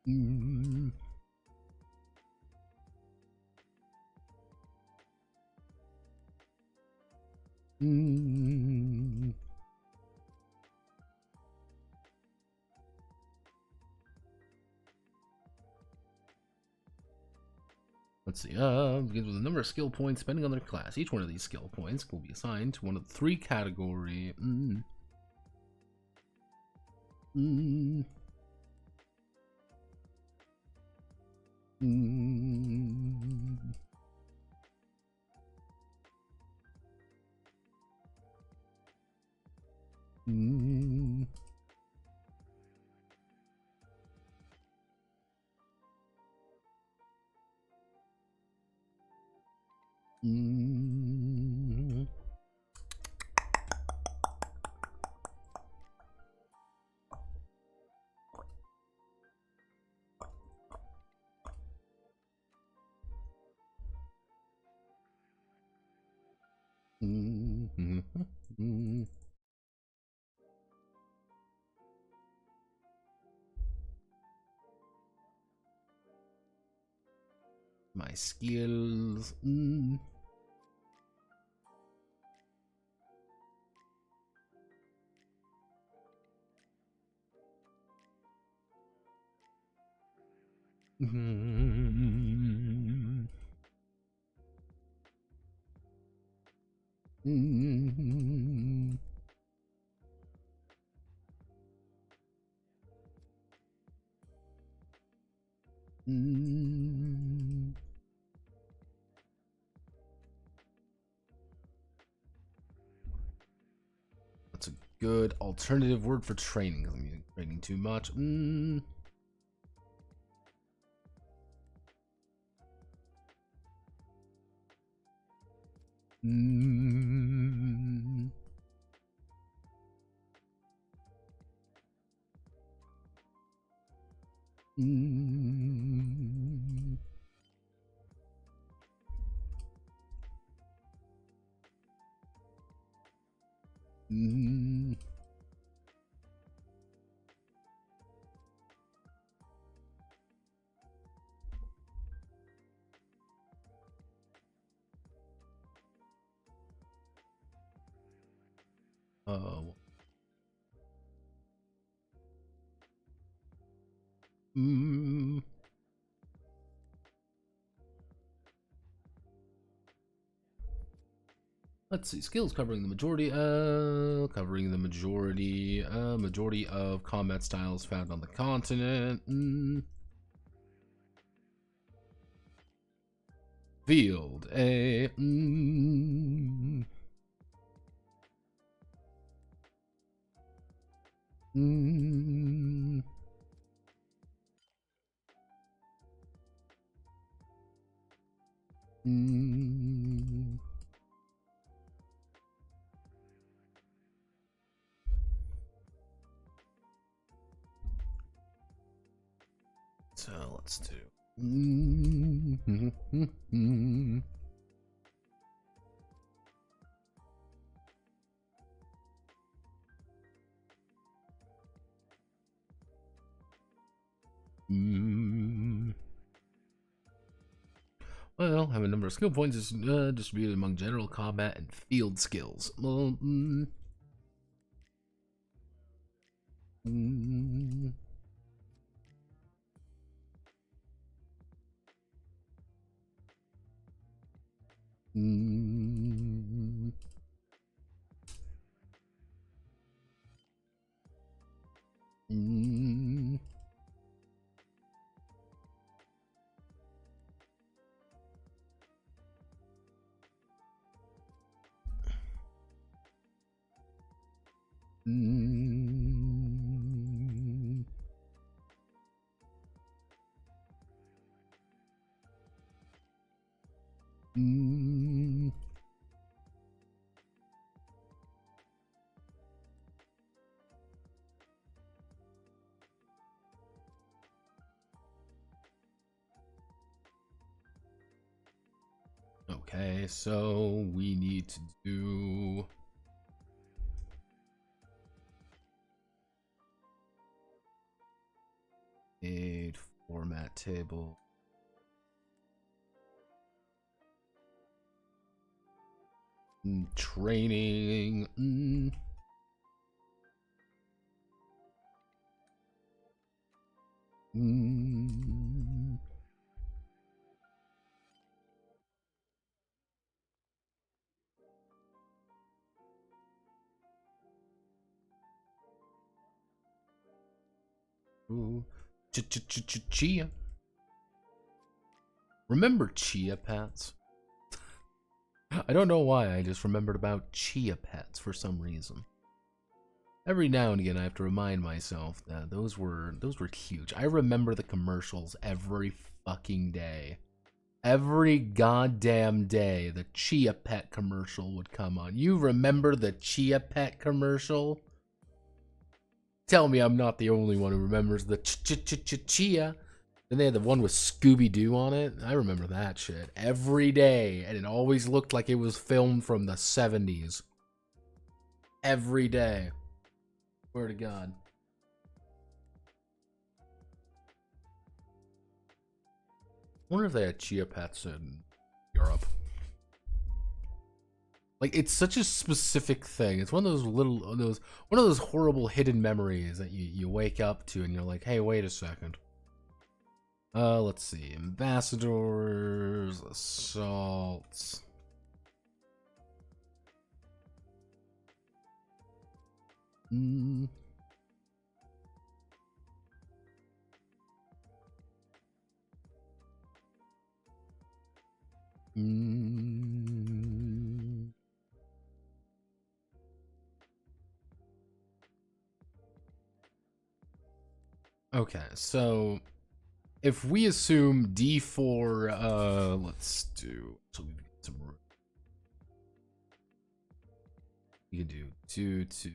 Mm. Mm. Let's see. Begins with a number of skill points depending on their class. Each one of these skill points will be assigned to one of the three category. Mm. Mm. Mm. Mm. Mm. Mm. Mm. My skills. That's a good alternative word for training. I'm using training too much. Oh. Let's see, skills covering the majority majority of combat styles found on the continent. Field A. So let's do. Well, have a number of skill points is distributed among general combat and field skills. Well, okay, so we need to do a format table. Training. Ooh. Chia. Remember chia pets? I don't know why, I just remembered about chia pets for some reason. Every now and again I have to remind myself that those were huge. I remember the commercials every fucking day. Every goddamn day the Chia Pet commercial would come on. You remember the Chia Pet commercial? Tell me I'm not the only one who remembers the Chia. Then they had the one with Scooby-Doo on it. I remember that shit every day, and it always looked like it was filmed from the 70s. Every day. Swear to God. wonder if they had chia pets in Europe. Like, it's such a specific thing. It's one of those one of those horrible hidden memories that you wake up to and you're like, hey, wait a second. Let's see. Ambassadors, assaults. Okay, so if we assume D4, let's do, so we get some, we can do 2, 2.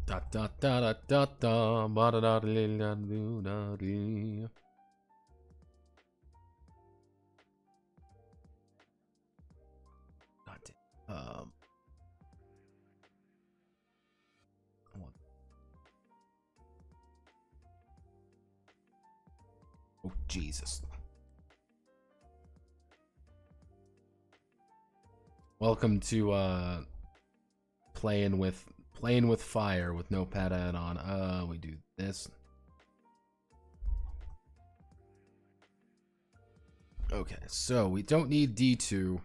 Da da da da da da ba da da da da da. Oh Jesus! Welcome to playing with fire with no pad add-on. We do this. Okay, so we don't need D2.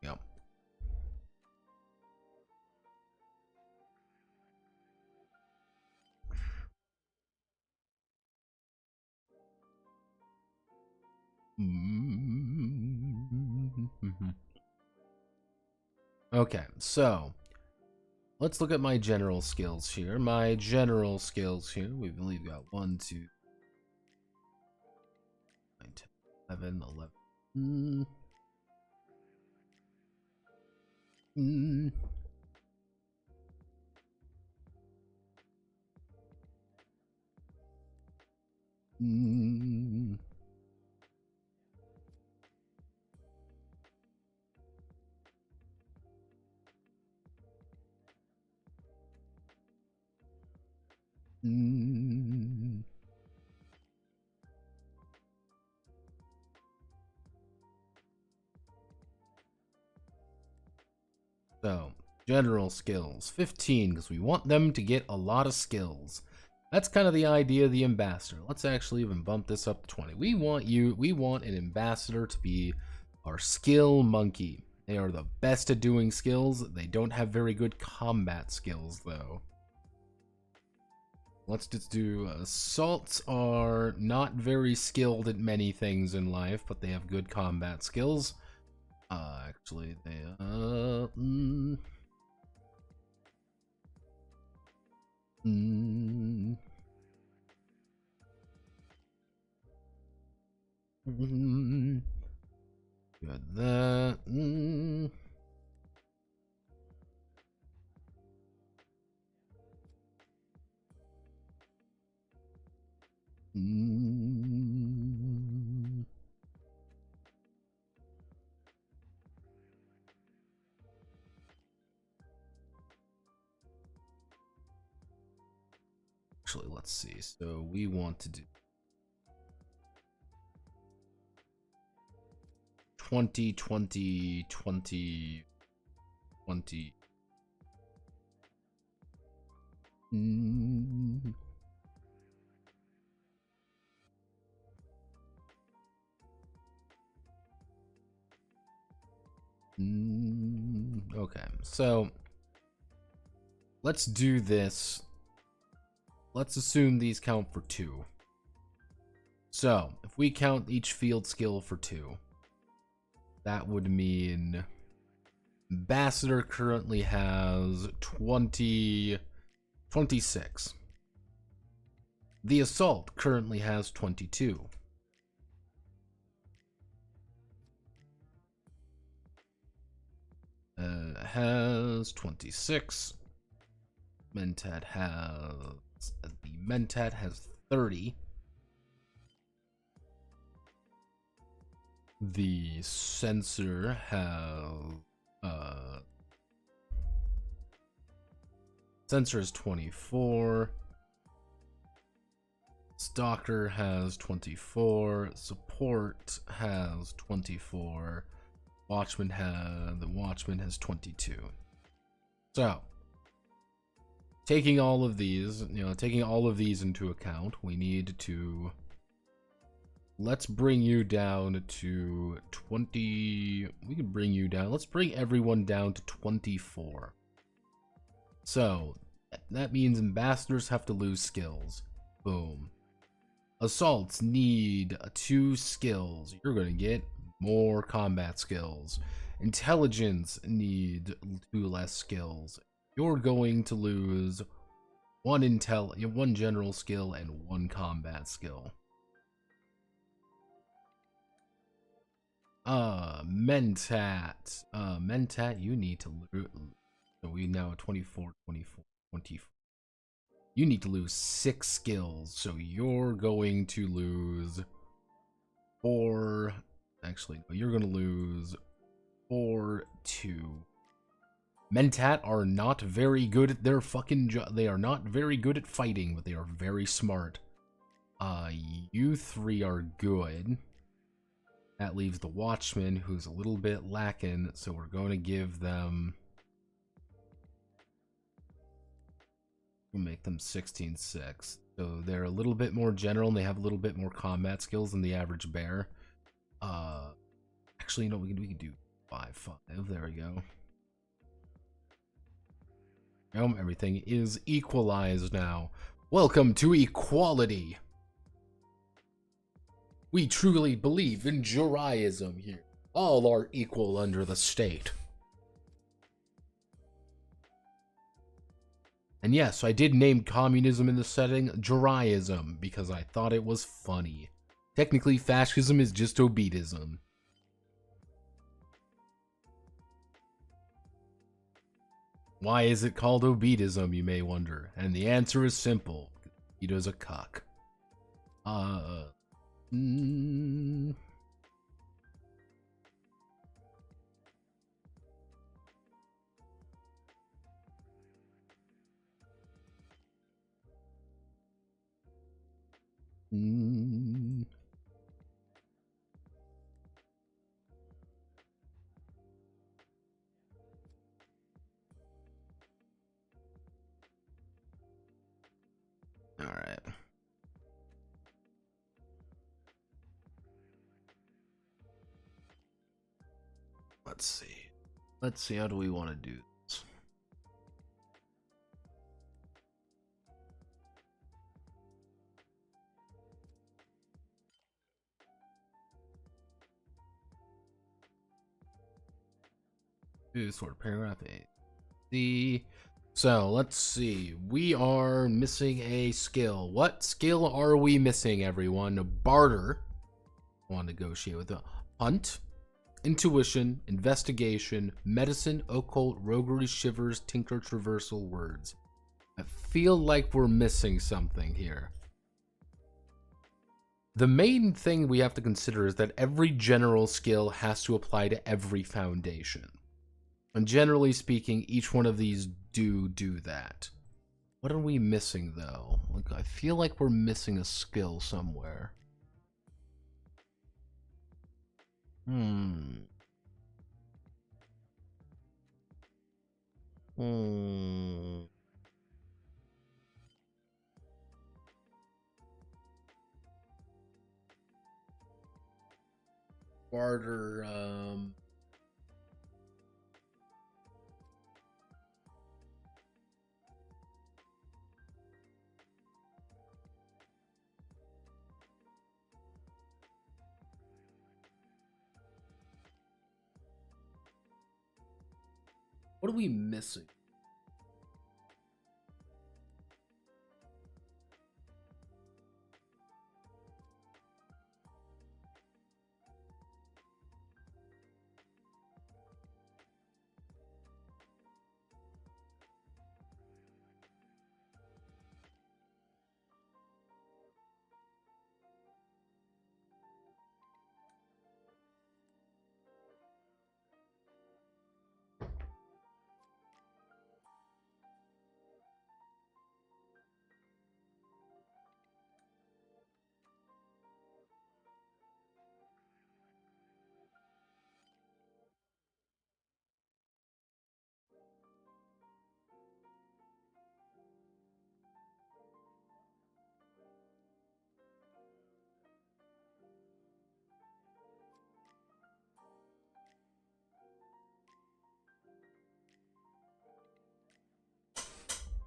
Yep. Okay, so let's look at my general skills here. We've got 1, 2, 9, 10, 11, 11. So, general skills, 15, because we want them to get a lot of skills. That's kind of the idea of the ambassador. Let's actually even bump this up to 20. We want an ambassador to be our skill monkey. They are the best at doing skills. They don't have very good combat skills, though. Let's just do assaults are not very skilled at many things in life, but they have good combat skills. Actually, they got that. let's see. So we want to do 20, 20, 20, 20. Okay, so let's do this. Let's assume these count for 2. So if we count each field skill for 2, that would mean Ambassador currently has 26. The Assault currently has 22. Has 26. Mentat has 30. The Censor has Censor is 24. Stalker has 24. Support has 24. The Watchman has 22. So, taking all of these into account, we need to, let's bring you down to 20. We can bring you down. Let's bring everyone down to 24. So that means ambassadors have to lose skills. Boom. Assaults need 2 skills. You're gonna get more combat skills. Intelligence need 2 less skills. You're going to lose 1 general skill and 1 combat skill. Mentat, you need to lose. So we now 24, 24, 24. You need to lose 6 skills, so you're going to lose 4. Actually, no, you're going to lose 4, 2. Mentat are not very good at their fucking job. They are not very good at fighting, but they are very smart. You 3 are good. That leaves the Watchman, who's a little bit lacking, so we're going to give them... We'll make them 16-6. So they're a little bit more general, and they have a little bit more combat skills than the average bear. Actually, no, we can do 5-5. There we go. Everything is equalized now. Welcome to equality. We truly believe in Jiraiism here. All are equal under the state. And yes, I did name communism in the setting Jiraiism because I thought it was funny. Technically, fascism is just obedism. Why is it called obedism, you may wonder? And the answer is simple. Obito's a cuck. All right. Let's see. Let's see, how do we want to do this? Do sort of paragraph 8. So let's see. We are missing a skill. What skill are we missing, everyone? Barter. I want to negotiate with the hunt. Intuition, investigation, medicine, occult, roguery, shivers, tinker, traversal, words. I feel like we're missing something here. The main thing we have to consider is that every general skill has to apply to every foundation. And generally speaking, each one of these do that. What are we missing, though? Like, I feel like we're missing a skill somewhere. Hmm. Hmm. Barter, what are we missing?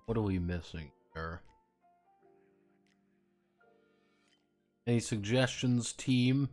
What are we missing here? Any suggestions, team?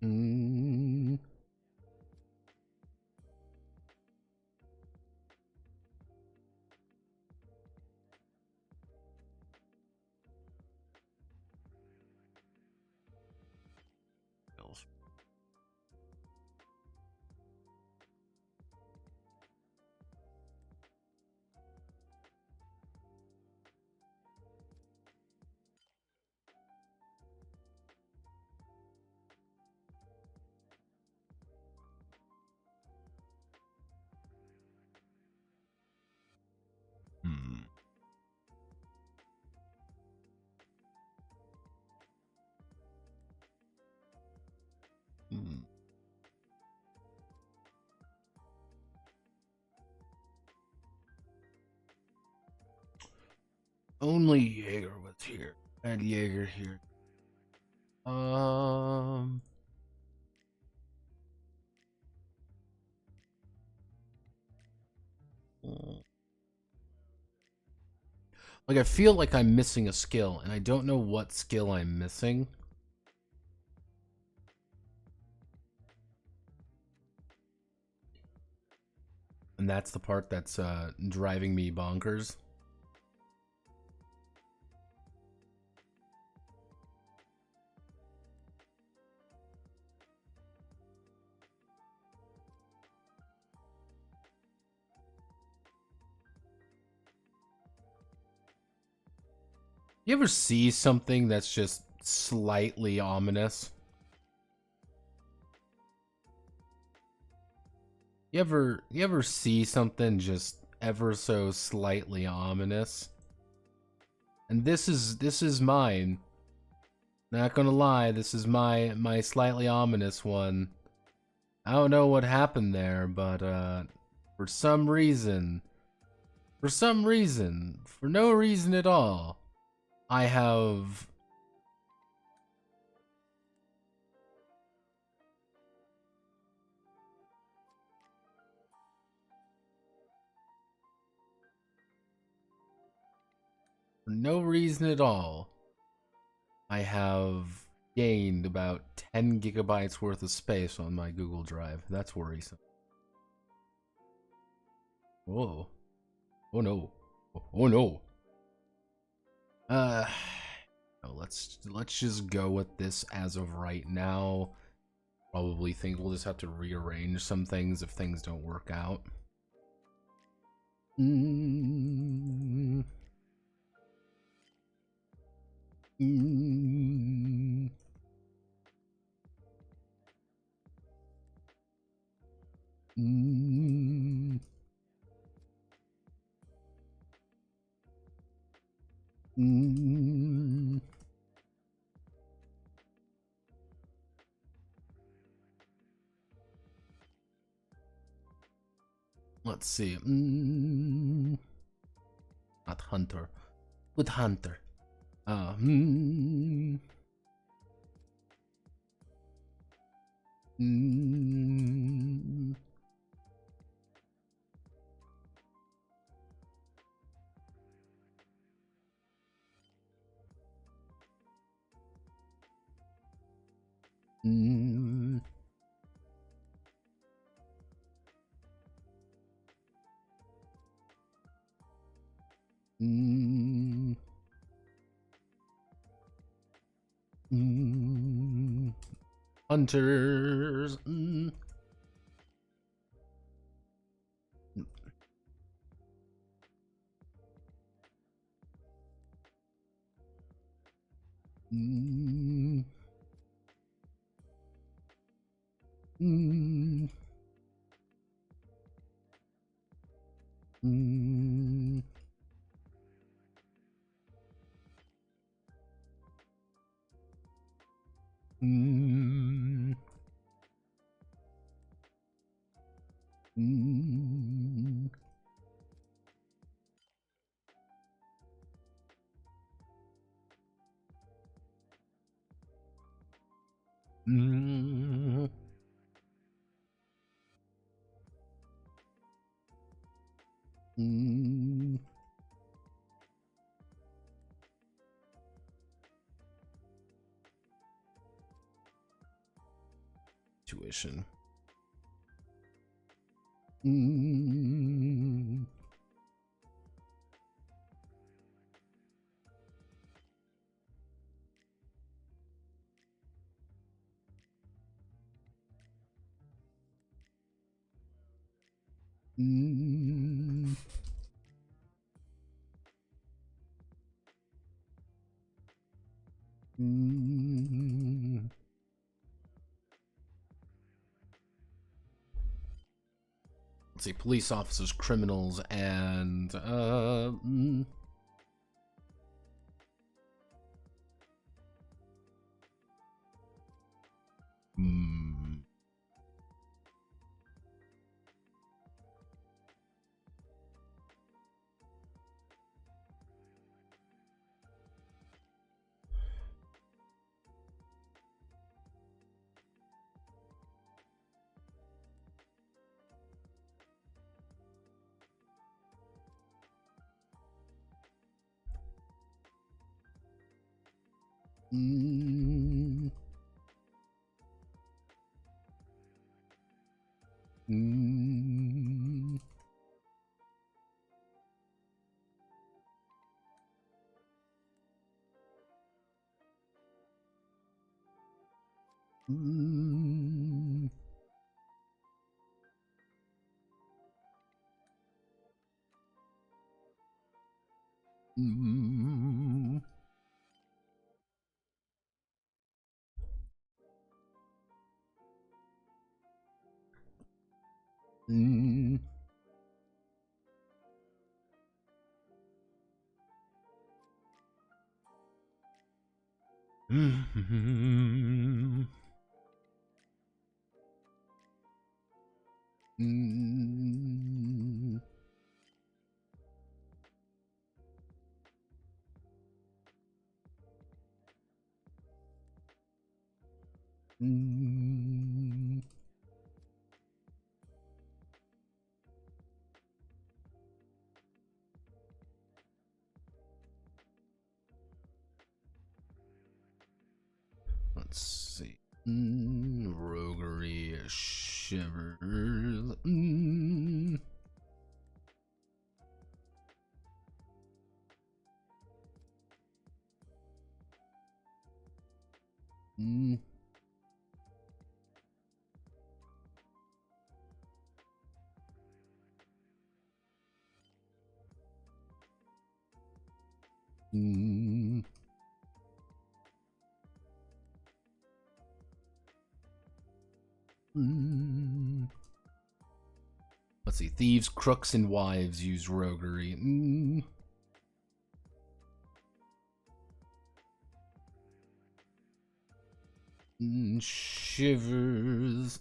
Mm. Hmm. Hmm. Only Jaeger was here. I had Jaeger here. Um. Like, I feel like I'm missing a skill, and I don't know what skill I'm missing. And that's the part that's driving me bonkers. You ever see something that's just slightly ominous? You ever see something just ever so slightly ominous? And this is mine. Not gonna lie, this is my slightly ominous one. I don't know what happened there, but for some reason, for no reason at all, I have for no reason at all, I have gained about 10 gigabytes worth of space on my Google Drive. That's worrisome. Whoa. Oh no. Oh no. No, let's just go with this as of right now. Probably think we'll just have to rearrange some things if things don't work out. Mm. Mm. Mm. Mm. Let's see. Not Hunter. With Hunter. Mm. Mm. Mm. Mm. Mm. Hunters. Mm. Mm. Mm. Mm. Mm. Mm. Mm. Mm. Tuition. Mm. Mm. Mm. Let's see, police officers, criminals, and mm. Mm. Mm. Mm. Mm. Mm. Mm-hmm. Mm-hmm. Mm-hmm. Let's see. Roguery shivers. Let's see. Thieves, crooks, and wives use roguery. Shivers.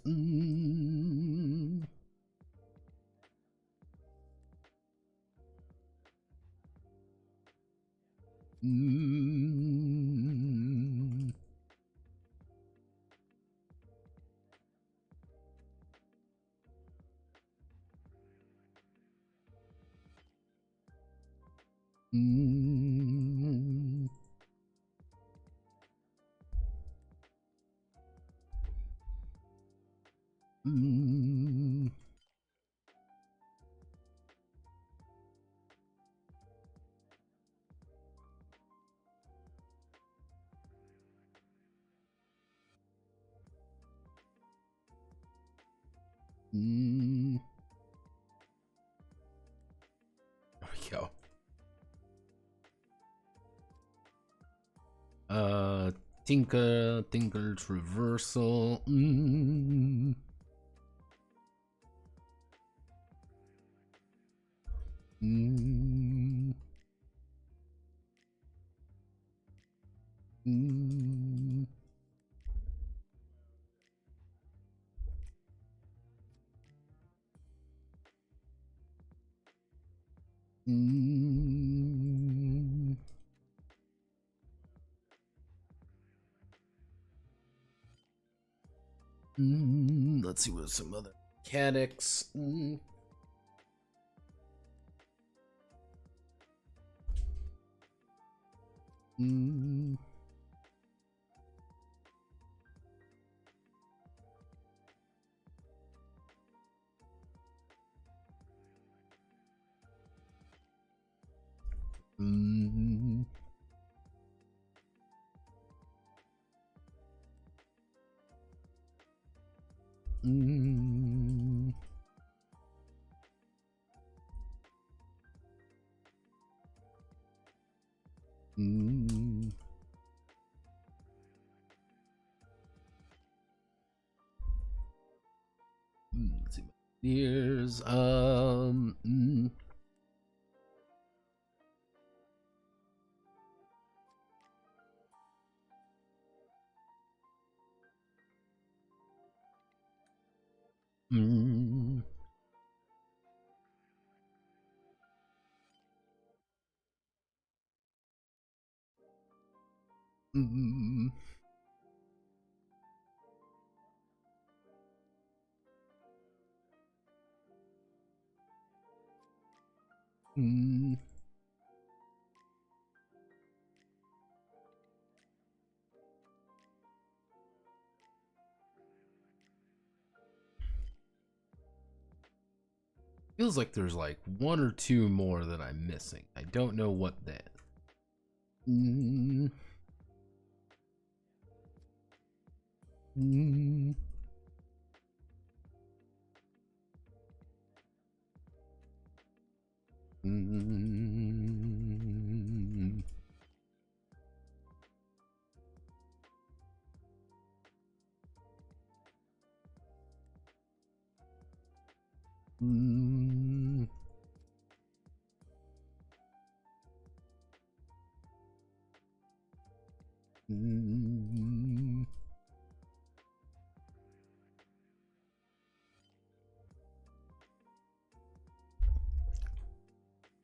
There we go. Tinker's reversal. Let's see what some other mechanics. Let's see. Here's feels like there's like one or two more that I'm missing. I don't know what that.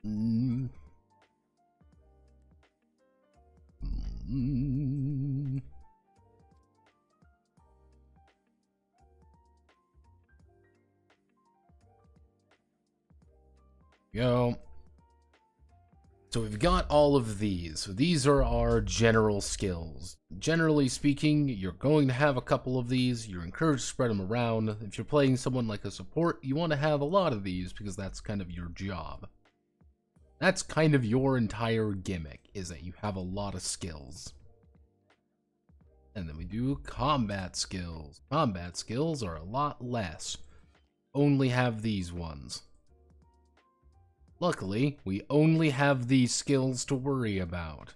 Mm. Mm. Go. So we've got all of these. So these are our general skills. Generally speaking, you're going to have a couple of these. You're encouraged to spread them around. If you're playing someone like a support, you want to have a lot of these because that's kind of your job. That's kind of your entire gimmick, is that you have a lot of skills. And then we do combat skills. Combat skills are a lot less. Only have these ones. Luckily, we only have these skills to worry about.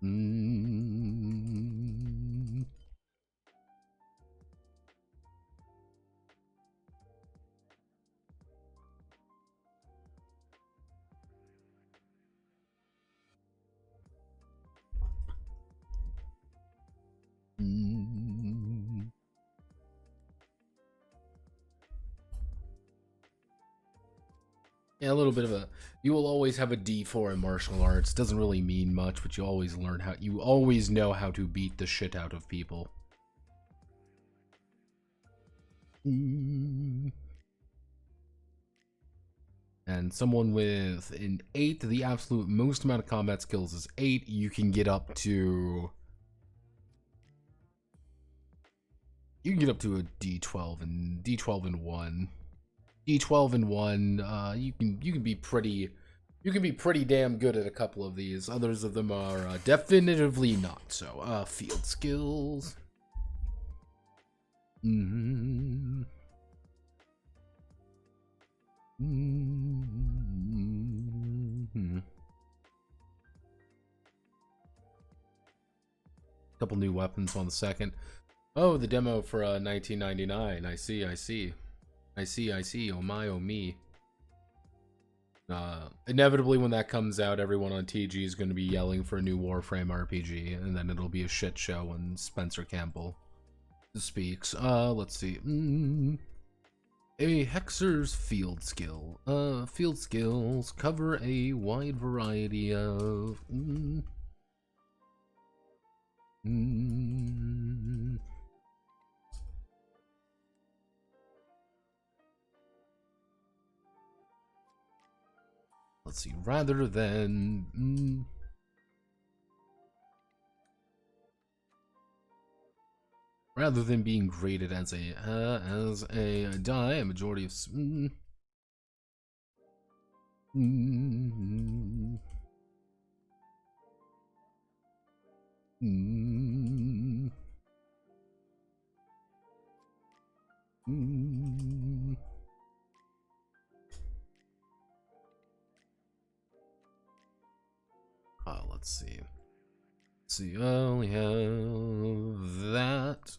Mm. Mm. Yeah, a little bit of a. You will always have a D4 in martial arts. Doesn't really mean much, but you always learn how. You always know how to beat the shit out of people. Mm. And someone with an 8, the absolute most amount of combat skills is 8. You can get up to. You can get up to a D12 and D12 and 1. D12 and 1, you can be pretty damn good at a couple of these. Others of them are definitively not so. Field skills. Mm-hmm. Mm-hmm. Couple new weapons on the second. Oh, the demo for 1999. I see. Oh my, oh me. Inevitably, when that comes out, everyone on TG is going to be yelling for a new Warframe RPG, and then it'll be a shit show when Spencer Campbell speaks. Let's see. A Hexer's field skill. Field skills cover a wide variety of. Let's see. Rather than being graded as a die, a majority of let's see. I only have that.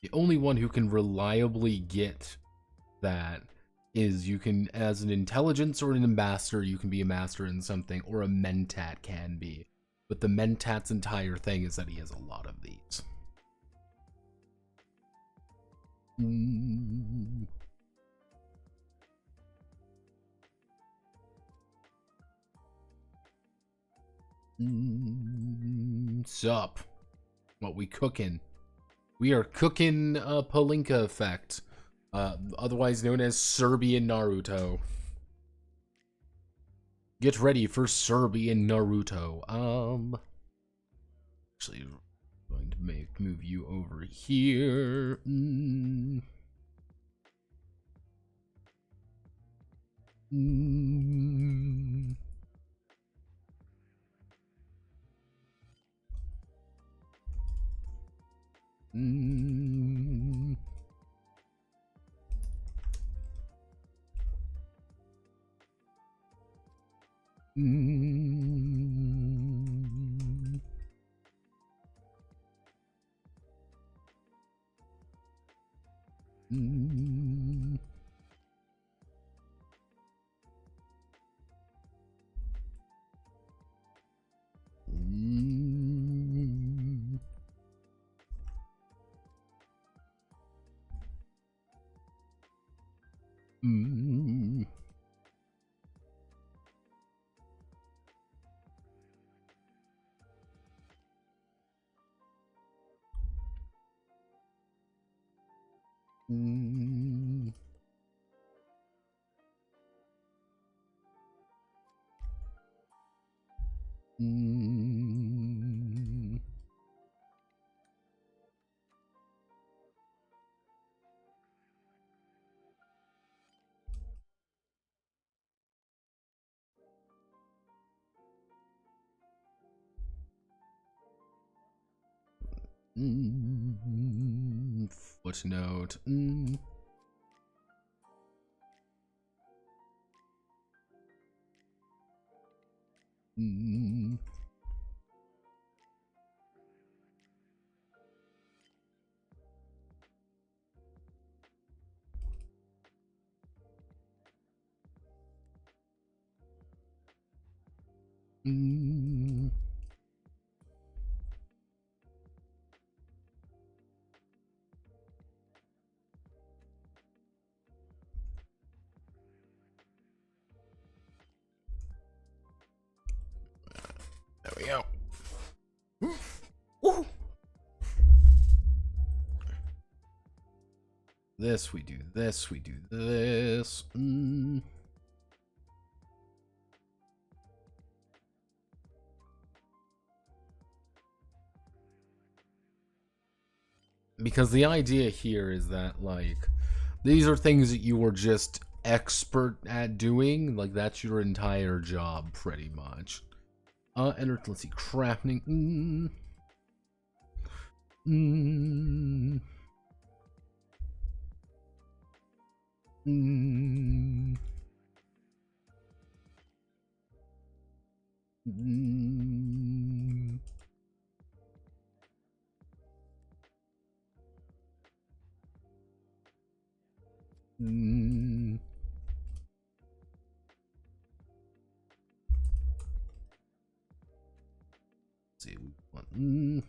The only one who can reliably get that is you can, as an intelligence or an ambassador, you can be a master in something, or a mentat can be. But the mentat's entire thing is that he has a lot of these. Sup? What we cooking? We are cooking a Palinka effect, otherwise known as Serbian Naruto. Get ready for Serbian Naruto. Actually, going to move you over here. Footnote. There we go. Woo. This, we do this, we do this. Because the idea here is that, like, these are things that you were just expert at doing. Like, that's your entire job, pretty much. And let's see, crafting. See, we want.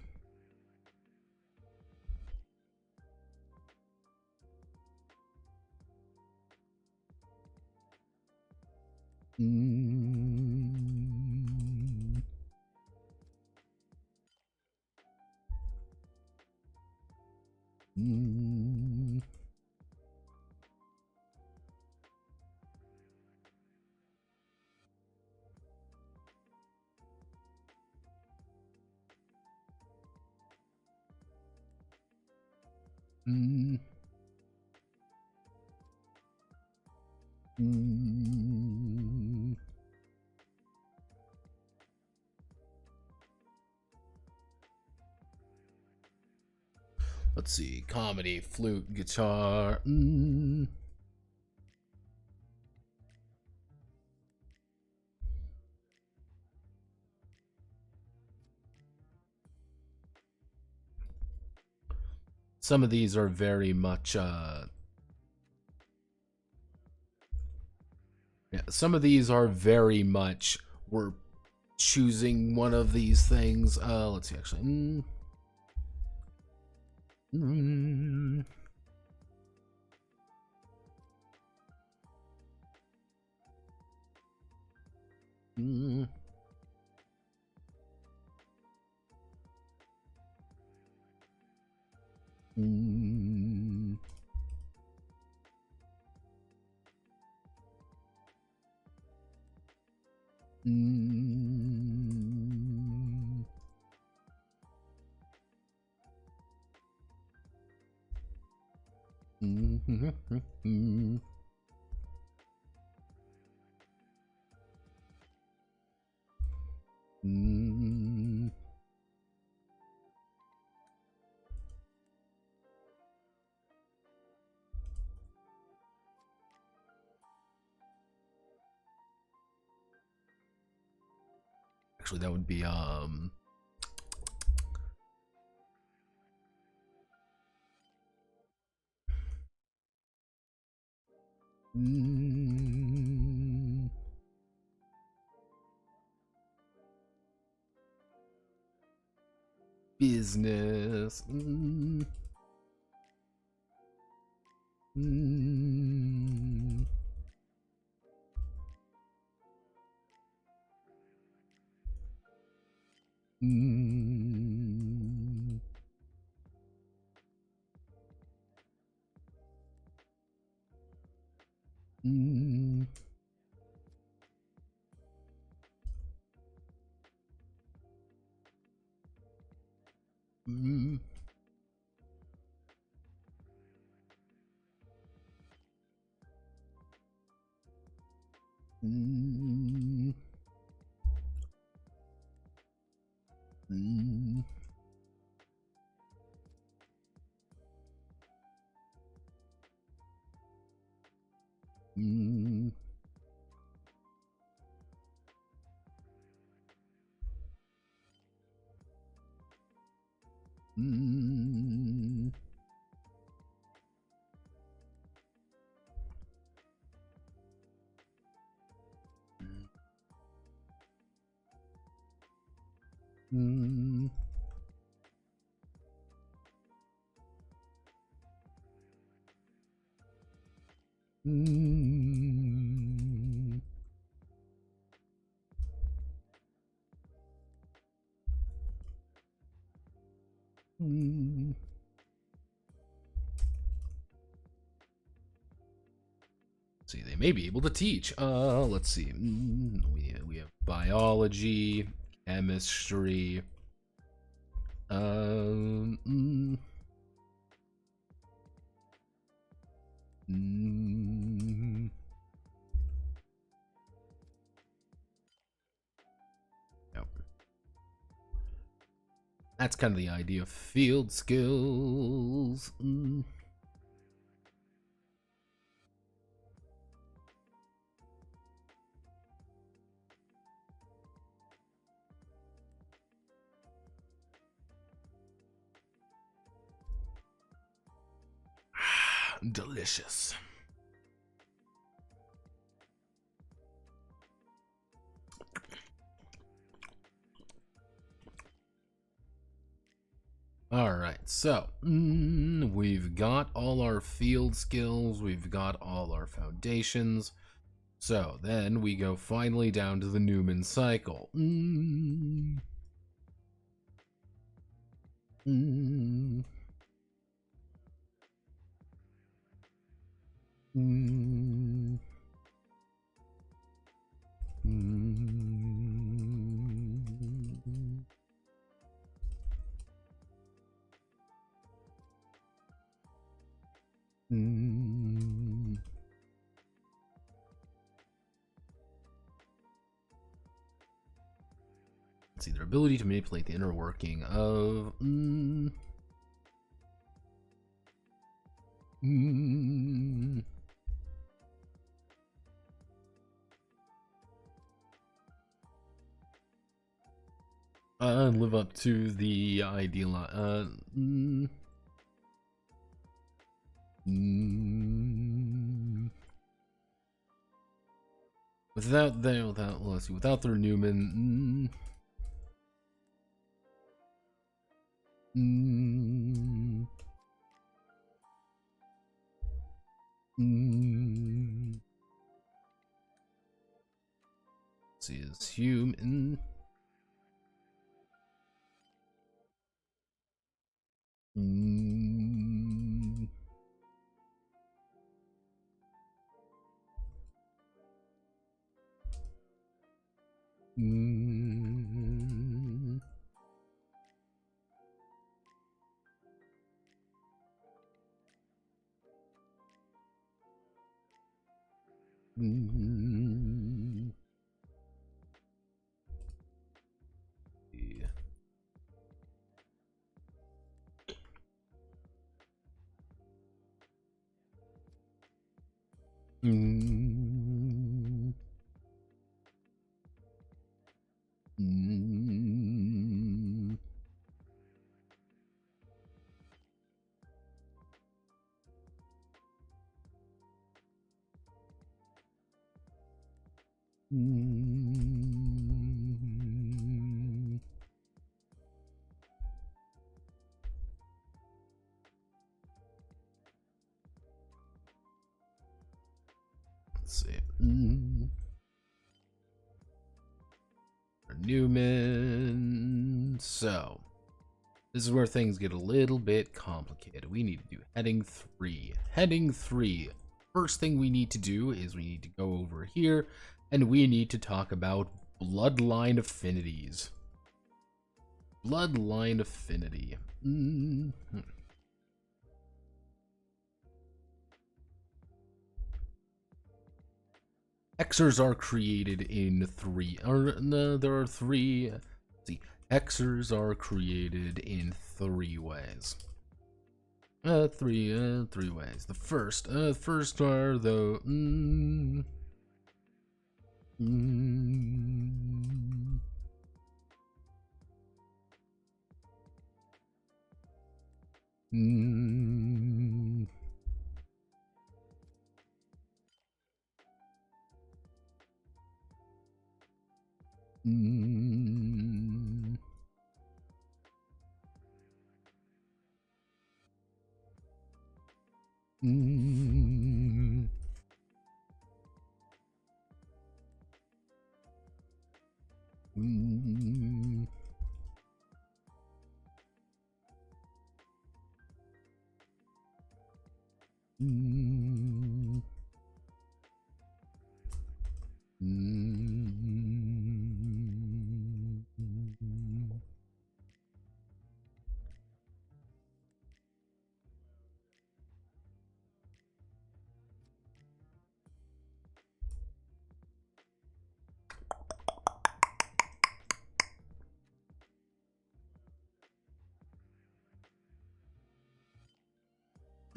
Let's see, comedy, flute, guitar. Some of these are very much yeah, some of these are very much we're choosing one of these things. Let's see, actually. Actually, that would be business. See, they may be able to teach. Let's see. We have biology, chemistry. Yep. That's kind of the idea of field skills. Delicious. Alright, so we've got all our field skills, we've got all our foundations. So then we go finally down to the Newman cycle. Let's see, their ability to manipulate the inner working of live up to the ideal. Without their Newman. Let's see, is human. Mm. Yeah. Mm. Mm. Mm. Let's see. Newman. So, this is where things get a little bit complicated. We need to do heading 3. Heading 3. First thing we need to do is we need to go over here and we need to talk about bloodline affinities. Bloodline affinity. Hexers are created in there are three. Let's see, hexers are created in 3 ways. Three ways. The first are the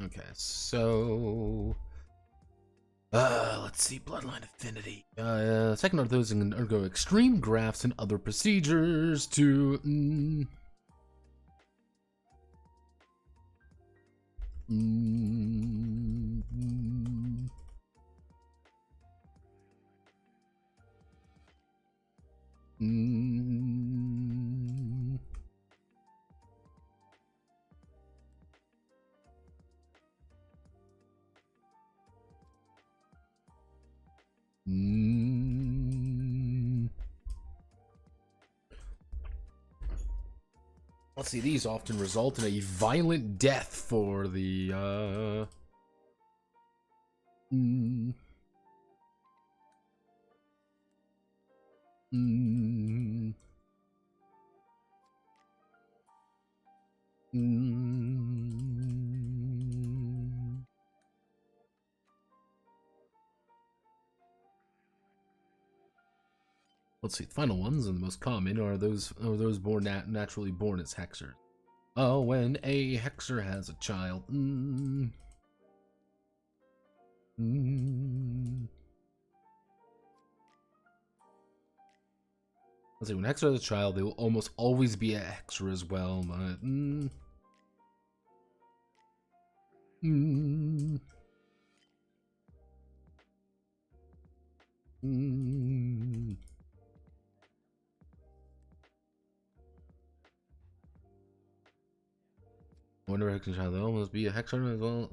Okay, so let's see, bloodline affinity. Second are those that can undergo extreme grafts and other procedures to let's see, these often result in a violent death for the let's see, the final ones and the most common are those born naturally born as hexers. Oh, when a hexer has a child. Let's see, when hexer has a child, they will almost always be a hexer as well, but whenever hexer child, they almost be a hexer as well.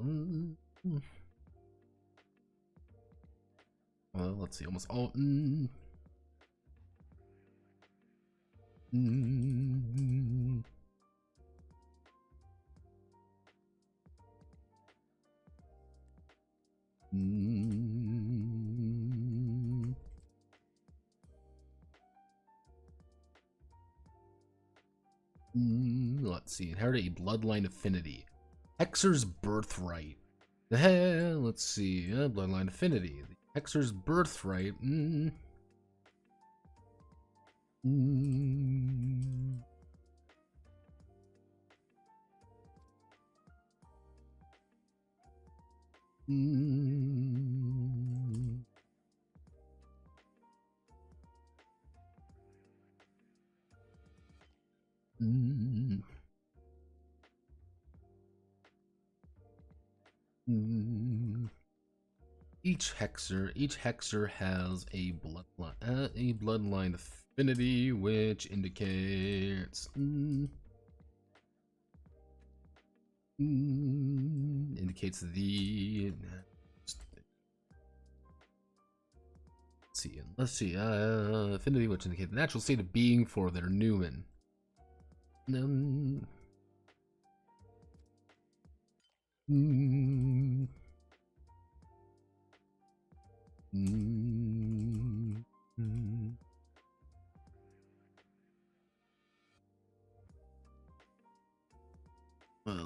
Well, let's see, almost all. Let's see, inherit a bloodline affinity. Hexer's birthright. Let's see, bloodline affinity. Hexer's birthright. Mm. Mm. Mm. Mm. Each hexer has a bloodline affinity, which indicates indicates the. Let's see. Affinity, which indicates the natural state of being for their Newman. Well,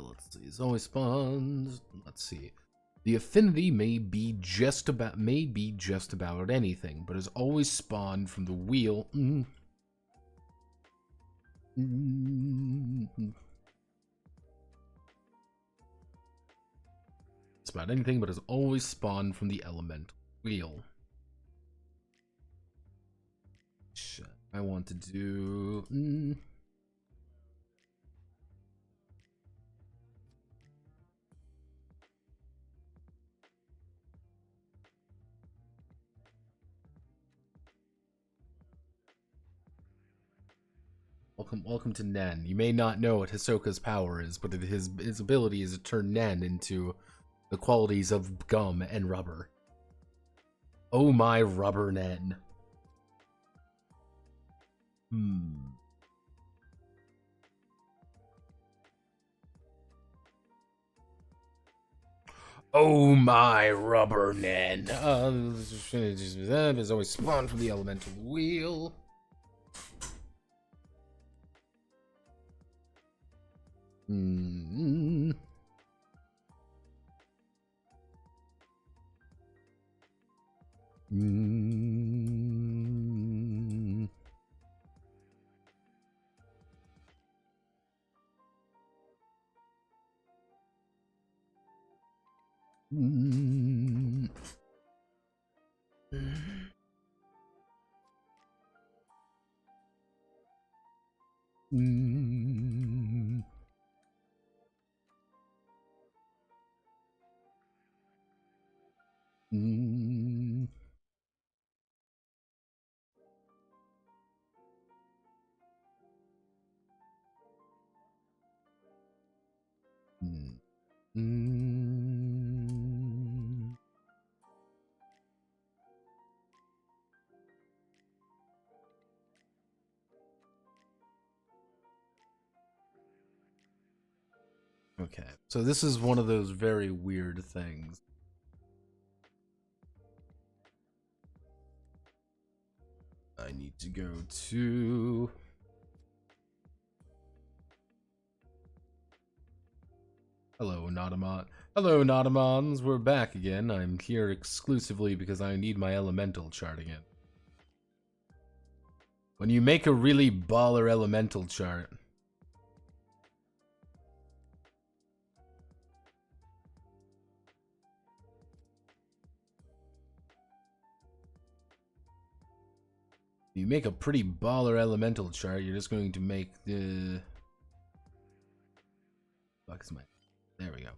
let's see. It's always spawns. Let's see. The affinity may be just about anything, but is always spawned from the wheel. It's about anything, but is always spawned from the element wheel. I want to do. Welcome to Nen. You may not know what Hisoka's power is, but his ability is to turn Nen into the qualities of gum and rubber. Oh my rubber Nen. Oh my rubber Nen. Is always spawned from the elemental wheel. Okay, so this is one of those very weird things. I need to go to... Hello, Nautamon. Hello, Nautamons. We're back again. I'm here exclusively because I need my elemental chart again. When you make a really baller elemental chart... You make a pretty baller elemental chart, you're just going to make the... Fuck is my... There we go.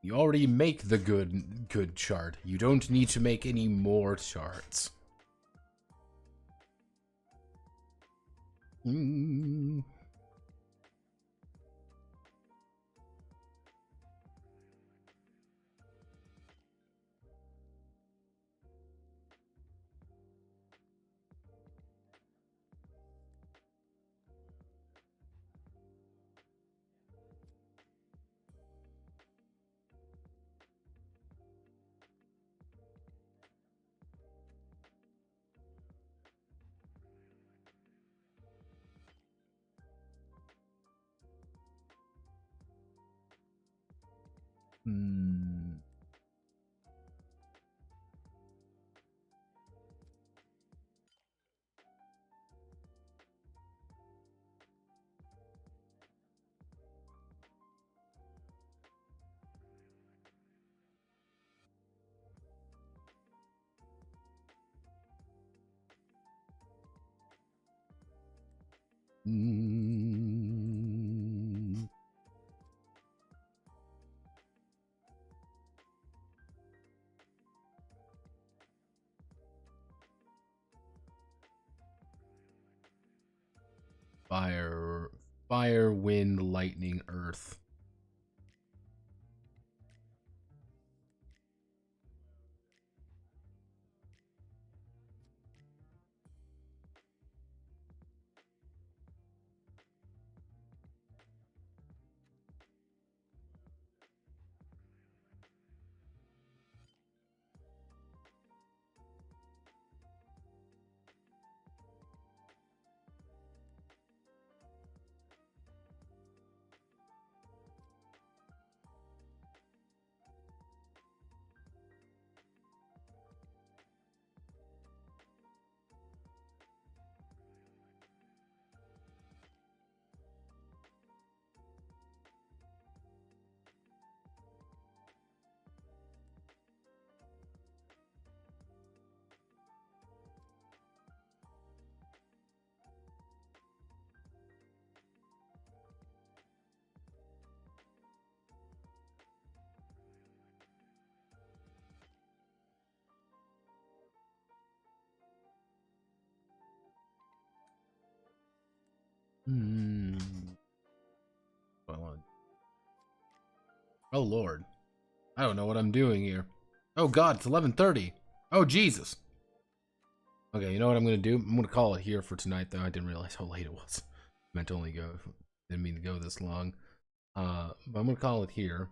You already make the good chart. You don't need to make any more charts. Hmm. Mm. Fire, wind, lightning, earth. Hmm. Oh Lord, I don't know what I'm doing here. Oh God, it's 11:30. Oh Jesus. Okay, you know what I'm gonna do? I'm gonna call it here for tonight, though. I didn't realize how late it was. I meant to only go. Didn't mean to go this long. But I'm gonna call it here.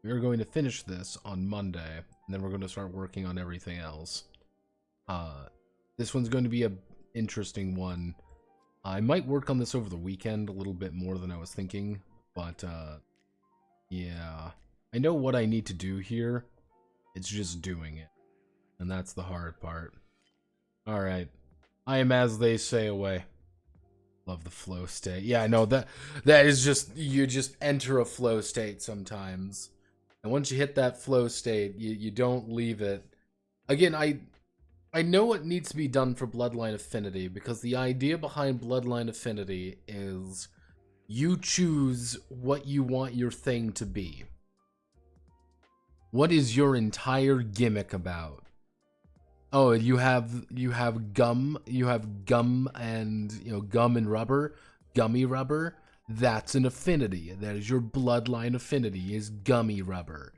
We are going to finish this on Monday, and then we're going to start working on everything else. This one's going to be a interesting one. I might work on this over the weekend a little bit more than I was thinking, but yeah. I know what I need to do here. It's just doing it. And that's the hard part. Alright. I am as they say away. Love the flow state. Yeah, I know that is just, you just enter a flow state sometimes. And once you hit that flow state, you don't leave it. Again, I know what needs to be done for Bloodline Affinity, because the idea behind Bloodline Affinity is you choose what you want your thing to be. What is your entire gimmick about? Oh, you have gum, and gum and rubber, gummy rubber. That's an affinity. That is your bloodline affinity, is gummy rubber.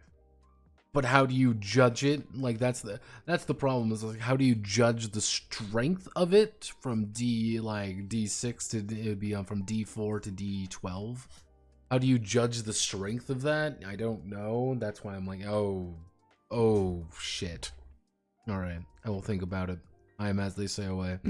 But how do you judge it? Like that's the problem, is like, how do you judge the strength of it from D6 to it'd be from D4 to D12? How do you judge the strength of that? I don't know. That's why I'm like, oh shit. All right, I will think about it. I am as they say away.